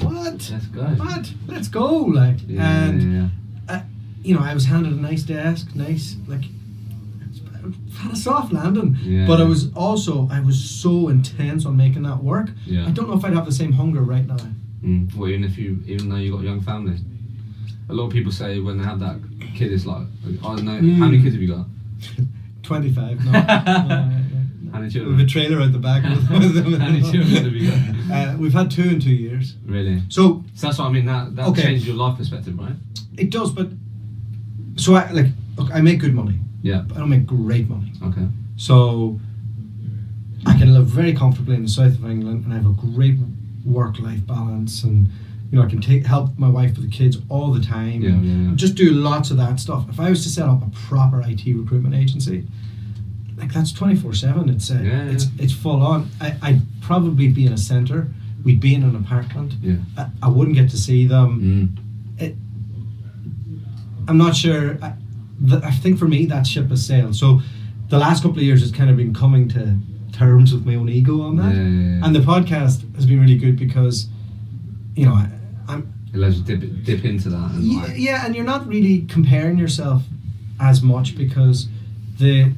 [SPEAKER 3] what?
[SPEAKER 4] Let's go.
[SPEAKER 3] What? Let's go! Like, you know, I was handed a nice desk, like, had a soft landing.
[SPEAKER 4] Yeah.
[SPEAKER 3] But I was so intense on making that work.
[SPEAKER 4] Yeah.
[SPEAKER 3] I don't know if I'd have the same hunger right now.
[SPEAKER 4] Well, even though you got a young family, a lot of people say when they have that kid, it's like, I don't know, how many kids have you got?
[SPEAKER 3] 25. No.
[SPEAKER 4] How many children?
[SPEAKER 3] With a trailer out the back.
[SPEAKER 4] How many children have you got?
[SPEAKER 3] We've had 2 in 2 years.
[SPEAKER 4] Really?
[SPEAKER 3] So
[SPEAKER 4] that's what I mean. That
[SPEAKER 3] okay.
[SPEAKER 4] changed your life perspective, right?
[SPEAKER 3] It does, but so I make good money.
[SPEAKER 4] Yeah.
[SPEAKER 3] But I don't make great money.
[SPEAKER 4] Okay.
[SPEAKER 3] So I can live very comfortably in the south of England, and I have a great work-life balance, and you know I can help my wife with the kids all the time.
[SPEAKER 4] Yeah.
[SPEAKER 3] Just do lots of that stuff. If I was to set up a proper IT recruitment agency, like that's 24/7. It's full on. I'd probably be in a centre. We'd be in an apartment.
[SPEAKER 4] Yeah.
[SPEAKER 3] I wouldn't get to see them. I'm not sure. I think for me that ship has sailed. So the last couple of years has kind of been coming to terms with my own ego on that.
[SPEAKER 4] Yeah.
[SPEAKER 3] And the podcast has been really good because, you know, I'm.
[SPEAKER 4] It allows you to dip into that. And
[SPEAKER 3] and you're not really comparing yourself as much because I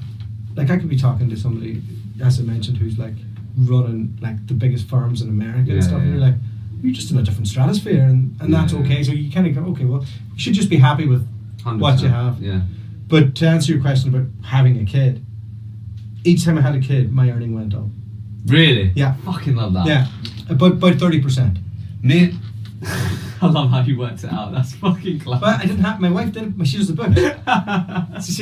[SPEAKER 3] could be talking to somebody, as I mentioned, who's like running like the biggest firms in America and stuff, and you're like, you're just in a different stratosphere, and that's okay. So you kind of go, okay, well, you should just be happy with
[SPEAKER 4] 100%.
[SPEAKER 3] what you have.
[SPEAKER 4] Yeah.
[SPEAKER 3] But to answer your question about having a kid, each time I had a kid, my earning went up.
[SPEAKER 4] Really?
[SPEAKER 3] Yeah.
[SPEAKER 4] Fucking love that.
[SPEAKER 3] Yeah, about 30%.
[SPEAKER 4] Me. I love how you worked it out. That's fucking class.
[SPEAKER 3] But I didn't have. My wife did. She does the book. She's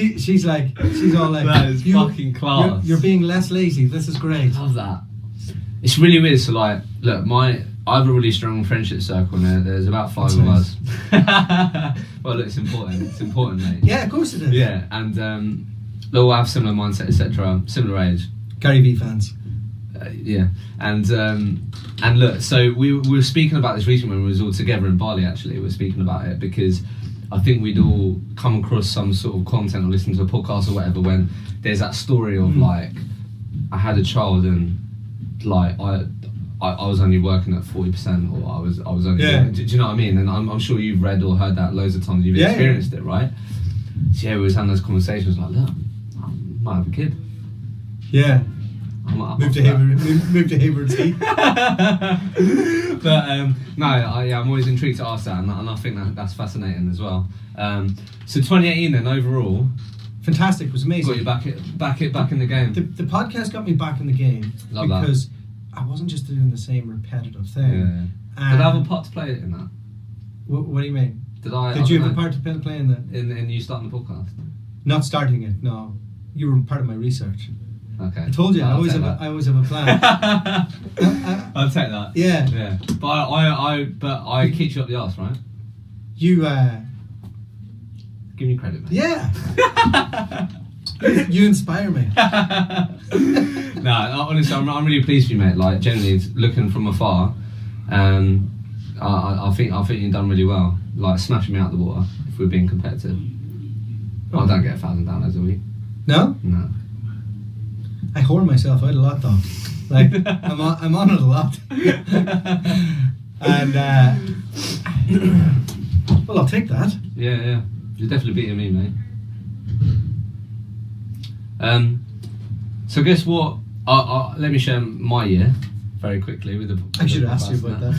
[SPEAKER 3] all like.
[SPEAKER 4] That is fucking class.
[SPEAKER 3] You're being less lazy. This is great.
[SPEAKER 4] I love that. It's really weird. So like, look, I have a really strong friendship circle, and there's about 5 of us. Well, look, it's important. It's important, mate.
[SPEAKER 3] Yeah, of course it is.
[SPEAKER 4] Yeah, and they all have similar mindset, etc. Similar age.
[SPEAKER 3] Gary Vee fans.
[SPEAKER 4] Yeah, and look, so we were speaking about this recently when we was all together in Bali. Actually, we were speaking about it because I think we'd all come across some sort of content or listen to a podcast or whatever when there's that story of like I had a child and like I was only working at 40%, or I was only do you know what I mean? And I'm sure you've read or heard that loads of times. You've experienced it, right? So yeah, we was having those conversations like, look, I might have a kid.
[SPEAKER 3] Yeah. Move to Hayward's Heath.
[SPEAKER 4] But no, I'm always intrigued to ask that, and I think that's fascinating as well. So 2018 then overall,
[SPEAKER 3] fantastic. It was amazing.
[SPEAKER 4] Got you back in the game.
[SPEAKER 3] The podcast got me back in the game.
[SPEAKER 4] Love
[SPEAKER 3] because I wasn't just doing the same repetitive thing.
[SPEAKER 4] Yeah. Did I have a part to play in that?
[SPEAKER 3] What do you mean?
[SPEAKER 4] Did
[SPEAKER 3] you have a part to play in that?
[SPEAKER 4] In you starting the podcast?
[SPEAKER 3] Not starting it. No, you were part of my research.
[SPEAKER 4] Okay.
[SPEAKER 3] I told you, I always have a plan.
[SPEAKER 4] I'll take that.
[SPEAKER 3] Yeah.
[SPEAKER 4] Yeah. But I kicked you up the arse, right?
[SPEAKER 3] You
[SPEAKER 4] give me credit, man.
[SPEAKER 3] Yeah. You inspire me.
[SPEAKER 4] No, honestly, I'm really pleased for you, mate. Like, generally, looking from afar, I think you've done really well. Like, smashing me out the water if we're being competitive. I don't get 1,000 downloads a week.
[SPEAKER 3] No?
[SPEAKER 4] No.
[SPEAKER 3] I whore myself out a lot though. Like I'm on it a lot. And well, I'll take that.
[SPEAKER 4] Yeah. You're definitely beating me, mate. So guess what? Let me share my year very quickly with the.
[SPEAKER 3] I should ask you about that.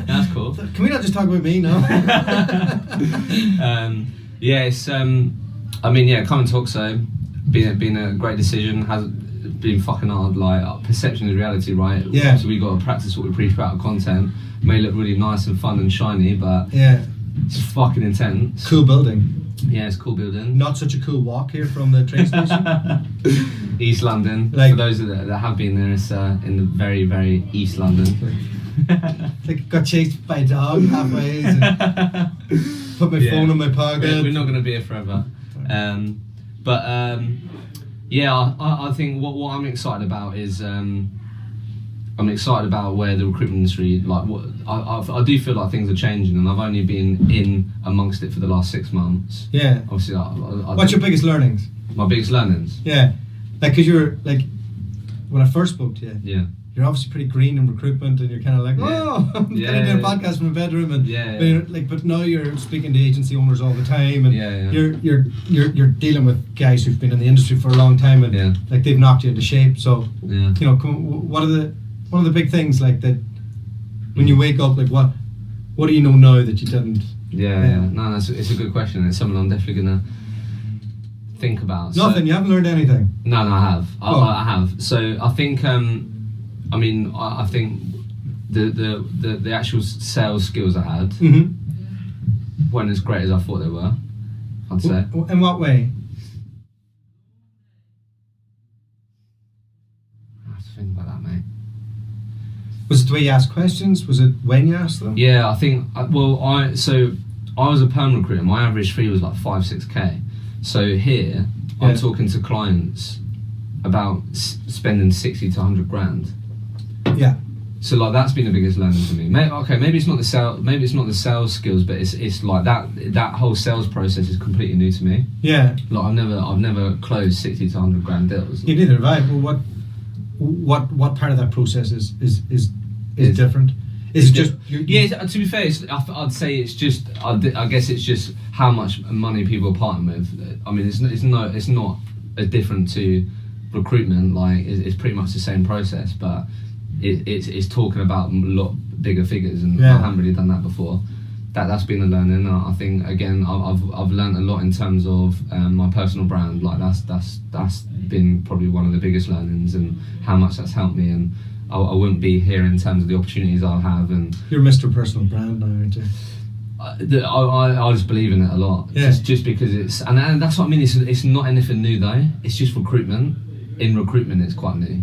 [SPEAKER 4] That's cool.
[SPEAKER 3] Can we not just talk about me now?
[SPEAKER 4] Yeah, it's I mean, yeah, come and talk. So, been a great decision. Has been fucking hard. Like perception is reality, right?
[SPEAKER 3] Yeah.
[SPEAKER 4] So we got to practice what we preach about. Content may look really nice and fun and shiny, but
[SPEAKER 3] yeah,
[SPEAKER 4] it's fucking intense.
[SPEAKER 3] Cool building.
[SPEAKER 4] Yeah, it's a cool building.
[SPEAKER 3] Not such a cool walk here from the train station.
[SPEAKER 4] East London.
[SPEAKER 3] Like-
[SPEAKER 4] For those that have been there, it's in the very, very East London.
[SPEAKER 3] Like got chased by a dog halfway. And put my phone in my pocket.
[SPEAKER 4] We're not going to be here forever. Yeah, I think what I'm excited about is I'm excited about where the recruitment industry, like, what I do feel like things are changing, and I've only been in amongst it for the last 6 months.
[SPEAKER 3] Yeah.
[SPEAKER 4] Obviously,
[SPEAKER 3] What's your biggest learnings?
[SPEAKER 4] My biggest learnings?
[SPEAKER 3] Yeah, like, because you're like, when I first spoke to you,
[SPEAKER 4] Yeah.
[SPEAKER 3] you're obviously pretty green in recruitment, and you're kind of like, oh, I'm kind of doing a podcast from a bedroom, and
[SPEAKER 4] Yeah.
[SPEAKER 3] But, you're, like, but now you're speaking to agency owners all the time, and
[SPEAKER 4] Yeah.
[SPEAKER 3] you're dealing with guys who've been in the industry for a long time, and like they've knocked you into shape. So
[SPEAKER 4] Yeah.
[SPEAKER 3] you know, what are the big things like that when you wake up? Like, what do you know now that you didn't?
[SPEAKER 4] Yeah. No, it's a good question. It's something I'm definitely gonna think about.
[SPEAKER 3] Nothing.
[SPEAKER 4] So,
[SPEAKER 3] You haven't learned anything.
[SPEAKER 4] No, I have.
[SPEAKER 3] Oh.
[SPEAKER 4] I have. So I think, I think the actual sales skills I had
[SPEAKER 3] Mm-hmm.
[SPEAKER 4] weren't as great as I thought they were, I'd say.
[SPEAKER 3] In what way?
[SPEAKER 4] I have to think about that, mate.
[SPEAKER 3] Was it the way you asked questions? Was it when you asked them?
[SPEAKER 4] Yeah, I think. I was a perm recruiter. My average fee was like 5-6k. So here, I'm
[SPEAKER 3] Yeah.
[SPEAKER 4] talking to clients about spending 60 to 100 grand.
[SPEAKER 3] Yeah.
[SPEAKER 4] So like that's been the biggest learning for me. Maybe it's not the sales skills, but it's like that whole sales process is completely new to me.
[SPEAKER 3] Yeah.
[SPEAKER 4] Like I've never closed 60 to 100 grand deals.
[SPEAKER 3] You neither have I. Well, what part of that process is different? Is it just
[SPEAKER 4] To be fair, I'd say it's just. I guess it's just how much money people are parting with. I mean, it's not as different to recruitment. Like it's pretty much the same process, but it's talking about a lot bigger figures, and I haven't really done that before. That's been a learning. I think again, I've learned a lot in terms of my personal brand. Like that's been probably one of the biggest learnings, and how much that's helped me. And I wouldn't be here in terms of the opportunities I'll have. And
[SPEAKER 3] you're Mr. Personal Brand now, aren't you?
[SPEAKER 4] I just believe in it a lot.
[SPEAKER 3] Yeah.
[SPEAKER 4] Just because it's and that's what I mean. It's not anything new though. It's just recruitment. In recruitment, it's quite new. Do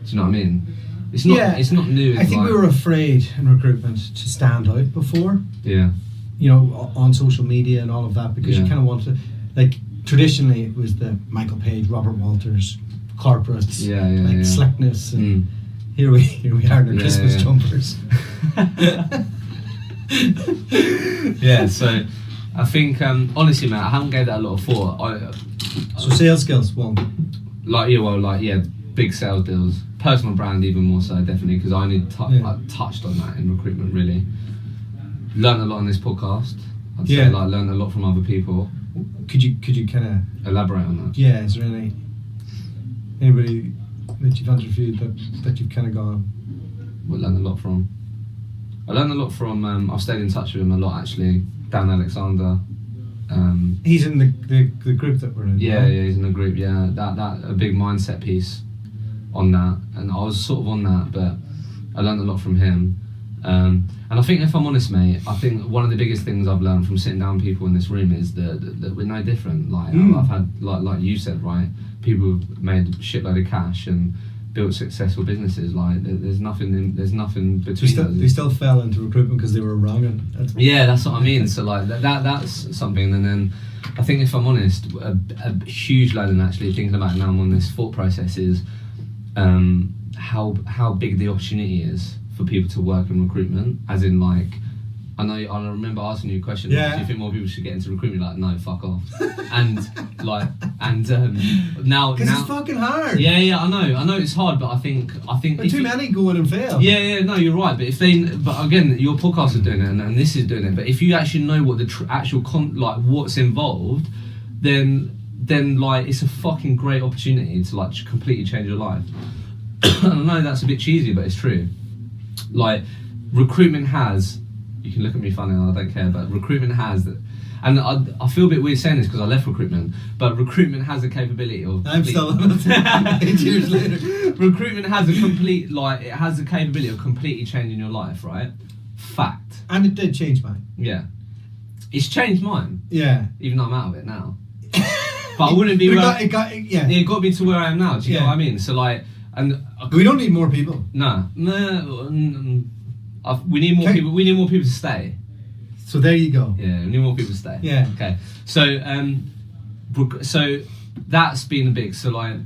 [SPEAKER 4] you know what I mean? It's not.
[SPEAKER 3] Yeah.
[SPEAKER 4] It's not new.
[SPEAKER 3] I think we were afraid in recruitment to stand out before.
[SPEAKER 4] Yeah.
[SPEAKER 3] You know, on social media and all of that, because you kind of want to, like, traditionally it was the Michael Page, Robert Walters, corporates, slickness, and here we are in our Christmas jumpers.
[SPEAKER 4] Yeah, so I think honestly, man, I haven't gave that a lot of thought.
[SPEAKER 3] So sales skills, one.
[SPEAKER 4] Big sales deals, personal brand even more so, definitely, because I only I touched on that in recruitment. Really learned a lot on this podcast. I'd say learned a lot from other people.
[SPEAKER 3] Could you kind of
[SPEAKER 4] elaborate on that?
[SPEAKER 3] Yeah, is there anybody that you've interviewed that you've kind of gone?
[SPEAKER 4] What learned a lot from? I learned a lot from. I've stayed in touch with him a lot actually. Dan Alexander.
[SPEAKER 3] He's in the group that we're in.
[SPEAKER 4] Yeah, he's in the group. Yeah, that a big mindset piece on that, and I was sort of on that, but I learned a lot from him. And I think, if I'm honest, mate, I think one of the biggest things I've learned from sitting down with people in this room is that we're no different. Like I've had, like you said, right? People who've made a shitload of cash and built successful businesses. Like there's nothing between us.
[SPEAKER 3] They still fell into recruitment because they were wrong.
[SPEAKER 4] That's what I mean. So like that's something. And then I think, if I'm honest, a huge learning actually thinking about it now I'm on this thought process is how big the opportunity is for people to work in recruitment. As in, like, I remember asking you a question.
[SPEAKER 3] Yeah.
[SPEAKER 4] Do you think more people should get into recruitment? Like, no, fuck off. Now
[SPEAKER 3] because it's fucking hard.
[SPEAKER 4] Yeah, I know it's hard, but I think
[SPEAKER 3] But too many go in and fail.
[SPEAKER 4] Yeah, no, you're right. But but again, your podcast is doing it, and this is doing it. But if you actually know what the actual what's involved, then like it's a fucking great opportunity to like completely change your life. I know that's a bit cheesy, but it's true. Like, recruitment has. You can look at me funny, I don't care, but recruitment has that. And I feel a bit weird saying this because I left recruitment, but recruitment has a capability of.
[SPEAKER 3] I'm still 8 years later.
[SPEAKER 4] Recruitment has it has the capability of completely changing your life, right? Fact.
[SPEAKER 3] And it did change mine.
[SPEAKER 4] Yeah. It's changed mine.
[SPEAKER 3] Yeah.
[SPEAKER 4] Even though I'm out of it now. But I wouldn't be where... It got me to where I am now. Do you know what I mean? So like... and
[SPEAKER 3] we don't need more people.
[SPEAKER 4] No. We need more people. We need more people to stay.
[SPEAKER 3] So there you go.
[SPEAKER 4] Yeah, we need more people to stay.
[SPEAKER 3] Yeah.
[SPEAKER 4] Okay. So that's been a big... So like...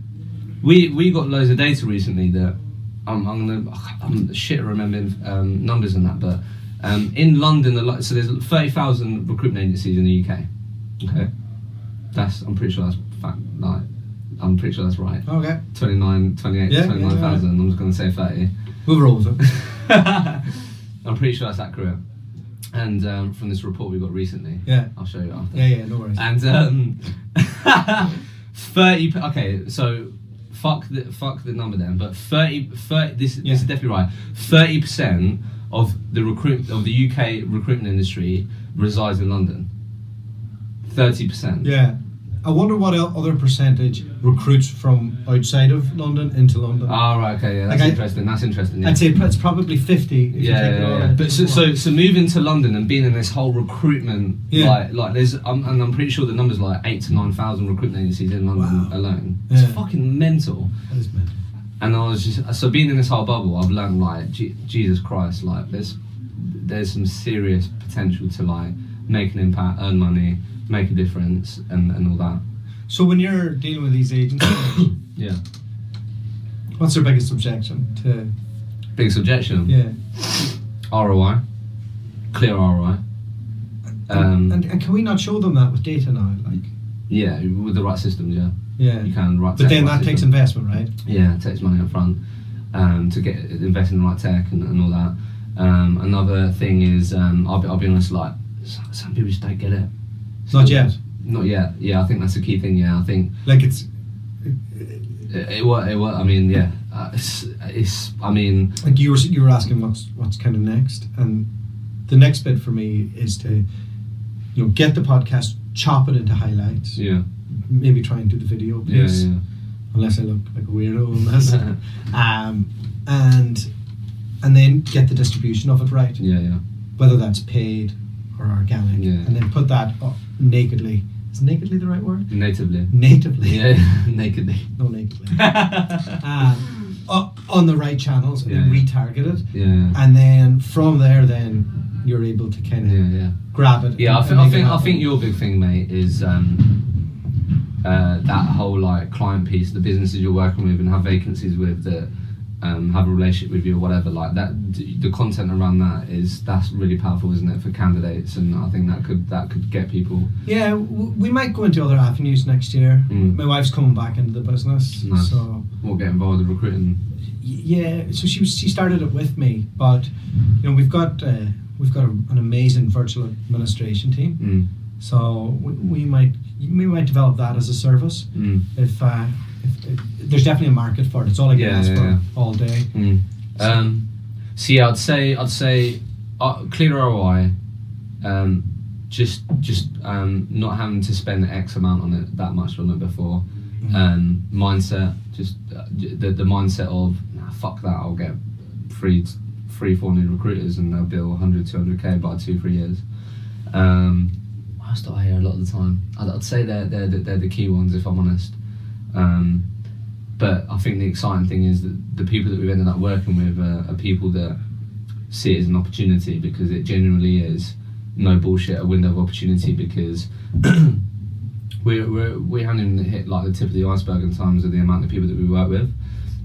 [SPEAKER 4] We got loads of data recently that... I'm shit at remembering numbers and that, but... in London, so there's 30,000 recruitment agencies in the UK. Okay, I'm pretty sure that's fact. Like, I'm pretty sure that's right.
[SPEAKER 3] Okay.
[SPEAKER 4] 29,000.
[SPEAKER 3] Yeah,
[SPEAKER 4] I'm just going to say 30.
[SPEAKER 3] We'll roll with it.
[SPEAKER 4] I'm pretty sure that's accurate. And from this report we got recently, I'll show you after.
[SPEAKER 3] Yeah, no worries.
[SPEAKER 4] And 30. Okay, so fuck the number then. But 30. This is definitely right. 30% of the UK recruitment industry resides in London. 30%.
[SPEAKER 3] Yeah. I wonder what other percentage recruits from outside of London into London.
[SPEAKER 4] Oh, right, okay, yeah, that's interesting. That's interesting. Yeah.
[SPEAKER 3] I'd say it's probably 50. If you take it all out.
[SPEAKER 4] But so moving to London and being in this whole recruitment, like there's, and I'm pretty sure the number's like 8,000 to 9,000 recruitment agencies in London alone. It's fucking mental.
[SPEAKER 3] That is mental.
[SPEAKER 4] And I was so being in this whole bubble, I've learned like Jesus Christ, like there's some serious potential to like make an impact, earn money, make a difference, and all that.
[SPEAKER 3] So when you're dealing with these agencies, what's their biggest objection to?
[SPEAKER 4] Biggest objection?
[SPEAKER 3] Yeah.
[SPEAKER 4] ROI, clear ROI.
[SPEAKER 3] And can we not show them that with data now? Like.
[SPEAKER 4] Yeah, with the right systems,
[SPEAKER 3] Yeah.
[SPEAKER 4] You can
[SPEAKER 3] but then that takes investment, right?
[SPEAKER 4] Yeah, it takes money up front to invest in the right tech and all that. Another thing is, I'll be honest, like some people just don't get it.
[SPEAKER 3] Not yet.
[SPEAKER 4] Not yet. Yeah, I think that's a key thing. Yeah, I think
[SPEAKER 3] like it's.
[SPEAKER 4] It I mean, yeah. It's. I mean.
[SPEAKER 3] Like you were asking what's kind of next, and the next bit for me is to, get the podcast, chop it into highlights.
[SPEAKER 4] Yeah.
[SPEAKER 3] Maybe try and do the video piece.
[SPEAKER 4] Yeah.
[SPEAKER 3] Unless I look like a weirdo on this. And then get the distribution of it right.
[SPEAKER 4] Yeah.
[SPEAKER 3] Whether that's paid or organic.
[SPEAKER 4] Yeah.
[SPEAKER 3] And then put that up nakedly. Is nakedly the right word?
[SPEAKER 4] Natively.
[SPEAKER 3] Yeah,
[SPEAKER 4] nakedly.
[SPEAKER 3] No, nakedly. On the right channels and then retarget it.
[SPEAKER 4] Yeah.
[SPEAKER 3] And then from there, then you're able to kind of grab it.
[SPEAKER 4] Yeah, I think your big thing, mate, is that whole like client piece, the businesses you're working with and have vacancies with that have a relationship with you or whatever, like that. The content around that's really powerful, isn't it, for candidates? And I think that could get people. Yeah,
[SPEAKER 3] we might go into other avenues next year. My wife's coming back into the business, so
[SPEAKER 4] we'll get involved in recruiting.
[SPEAKER 3] Yeah, so she started it with me, but we've got an amazing virtual administration team. So we might develop that as a service if there's definitely a market for it. It's all I can ask for all day.
[SPEAKER 4] So yeah, I'd say clear ROI. Just not having to spend X amount on it, that much on it before. Mindset, just the mindset of fuck that, I'll get 4 new recruiters and they'll bill 100, 200k by 2-3 years. What else do I hear a lot of the time? I'd say they're the key ones, if I'm honest. But I think the exciting thing is that the people that we've ended up working with are people that see it as an opportunity, because it genuinely is, no bullshit, a window of opportunity, because we haven't even hit like the tip of the iceberg in terms of the amount of people that we work with.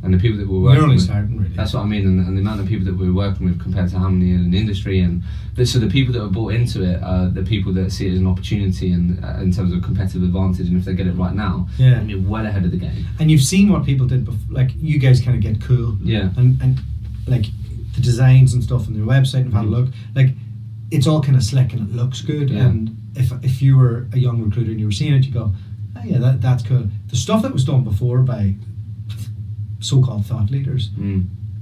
[SPEAKER 4] And the people that we're working with,
[SPEAKER 3] starting, really.
[SPEAKER 4] That's what I mean, and the amount of people that we're working with compared to how many in the industry, and so the people that are bought into it are the people that see it as an opportunity and in terms of competitive advantage, and if they get it right now, they'll be well ahead of the game.
[SPEAKER 3] And you've seen what people did before, like you guys kind of get cool, and like the designs and stuff on their website and how to look, like it's all kind of slick and it looks good, and if you were a young recruiter and you were seeing it, you go, oh yeah, that's cool. The stuff that was done before by so-called thought leaders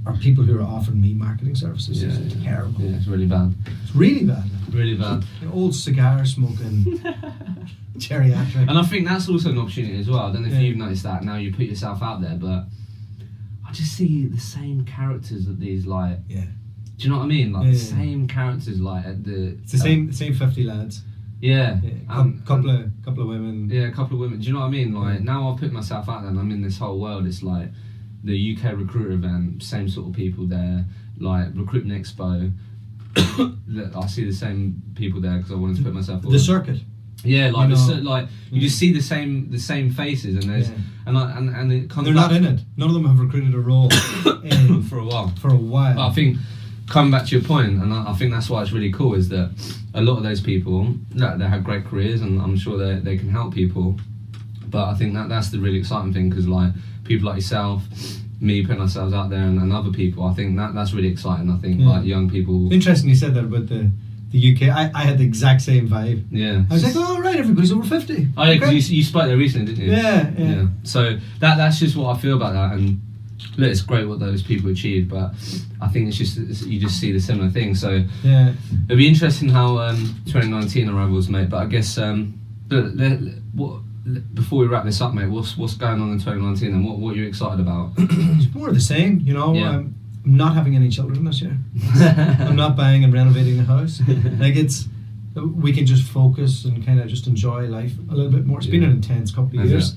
[SPEAKER 3] are people who are offering me marketing services. It's terrible.
[SPEAKER 4] Yeah, it's really bad.
[SPEAKER 3] It's really bad.
[SPEAKER 4] Really bad.
[SPEAKER 3] Old cigar smoking geriatric.
[SPEAKER 4] And I think that's also an opportunity as well. I don't know if you've noticed that. Now you put yourself out there, but I just see the same characters at these, like. Yeah. Do you know what I mean? Like the same characters, like at the.
[SPEAKER 3] It's the same 50 lads.
[SPEAKER 4] Yeah.
[SPEAKER 3] Couple of women.
[SPEAKER 4] Yeah, a couple of women. Do you know what I mean? Like, now I've put myself out there and I'm in this whole world. It's like the UK Recruiter event, same sort of people there. Like, Recruitment Expo, I see the same people there because I wanted to put myself forward.
[SPEAKER 3] The circuit.
[SPEAKER 4] Yeah, like, you just see the same faces, and there's and it comes.
[SPEAKER 3] They're not in it. None of them have recruited a role
[SPEAKER 4] for a while.
[SPEAKER 3] But
[SPEAKER 4] I think, coming back to your point, and I think that's why it's really cool, is that a lot of those people, they have great careers, and I'm sure they can help people. But I think that's the really exciting thing, because like people like yourself, me putting ourselves out there, and other people, I think that's really exciting. I think like young people.
[SPEAKER 3] Interesting you said that about the UK. I had the exact same vibe.
[SPEAKER 4] Yeah.
[SPEAKER 3] I was like, oh right, everybody's over 50.
[SPEAKER 4] Oh yeah, because you spoke there recently, didn't you?
[SPEAKER 3] Yeah.
[SPEAKER 4] So that's just what I feel about that, and look, it's great what those people achieved, but I think you just see the similar thing. So
[SPEAKER 3] yeah,
[SPEAKER 4] it'll be interesting how 2019 arrivals, mate. But I guess before we wrap this up, mate, what's going on in 2019, and what you're excited about?
[SPEAKER 3] It's more of the same, you know.
[SPEAKER 4] Yeah.
[SPEAKER 3] I'm not having any children this year. I'm not buying and renovating the house. Like, we can just focus and kind of just enjoy life a little bit more. It's been an intense couple of years.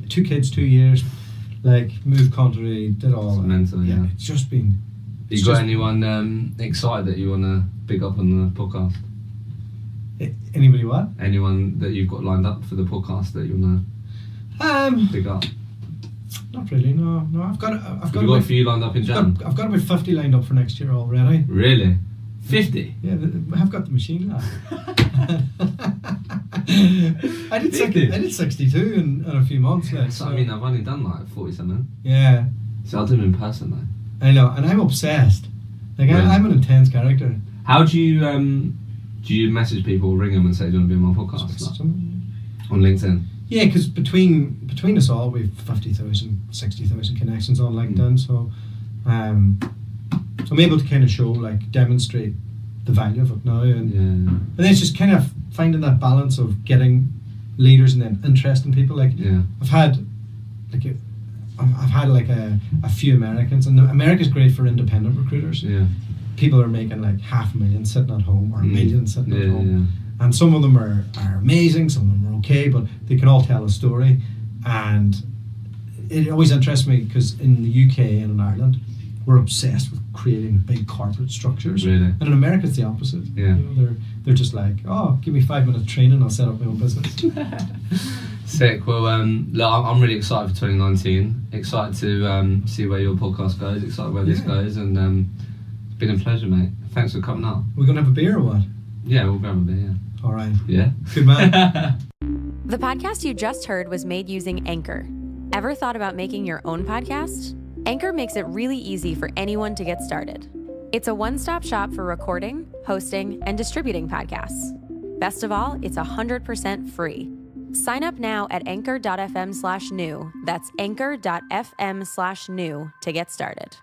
[SPEAKER 3] 2 kids, 2 years. Like, moved country, did all that.
[SPEAKER 4] Mental, yeah.
[SPEAKER 3] It's just been.
[SPEAKER 4] You got anyone excited that you want to big up on the podcast?
[SPEAKER 3] Anybody what?
[SPEAKER 4] Anyone that you've got lined up for the podcast that you want to big up?
[SPEAKER 3] Not really. No. I've got
[SPEAKER 4] a few lined up in Jan.
[SPEAKER 3] I've got about 50 lined up for next year already.
[SPEAKER 4] Really? 50?
[SPEAKER 3] Yeah, I've got the machine lad. I did 62 in a few months. Like,
[SPEAKER 4] so I mean, I've only done like 40 something.
[SPEAKER 3] Yeah.
[SPEAKER 4] So I'll do them in person though.
[SPEAKER 3] I know, and I'm obsessed. Like, really? I'm an intense character.
[SPEAKER 4] How do you message people, or ring them and say, do you want to be on my podcast? On LinkedIn?
[SPEAKER 3] Yeah, because between us all, we've 50,000, 60,000 connections on LinkedIn. So I'm able to kind of show, like, demonstrate the value of it now, and then it's just kind of finding that balance of getting leaders and then interesting people. Like, I've had a few Americans, and America's great for independent recruiters.
[SPEAKER 4] Yeah.
[SPEAKER 3] People are making like $500,000 sitting at home, or $1 million sitting at home. And some of them are amazing, some of them are okay, but they can all tell a story. And it always interests me, because in the UK and in Ireland, we're obsessed with creating big corporate structures.
[SPEAKER 4] Really?
[SPEAKER 3] And in America, it's the opposite.
[SPEAKER 4] Yeah.
[SPEAKER 3] You know, they're just like, oh, give me 5 minutes training, I'll set up my own business.
[SPEAKER 4] Sick. Well, look, I'm really excited for 2019. Excited to see where your podcast goes. Excited where this goes, and it's been a pleasure, mate. Thanks for coming up.
[SPEAKER 3] We're gonna have a beer or what?
[SPEAKER 4] Yeah, we'll grab a beer. Yeah.
[SPEAKER 3] All right.
[SPEAKER 4] Yeah.
[SPEAKER 3] Good man.
[SPEAKER 5] The podcast you just heard was made using Anchor. Ever thought about making your own podcast? Anchor makes it really easy for anyone to get started. It's a one-stop shop for recording, hosting, and distributing podcasts. Best of all, it's 100% free. Sign up now at anchor.fm/new. That's anchor.fm/new to get started.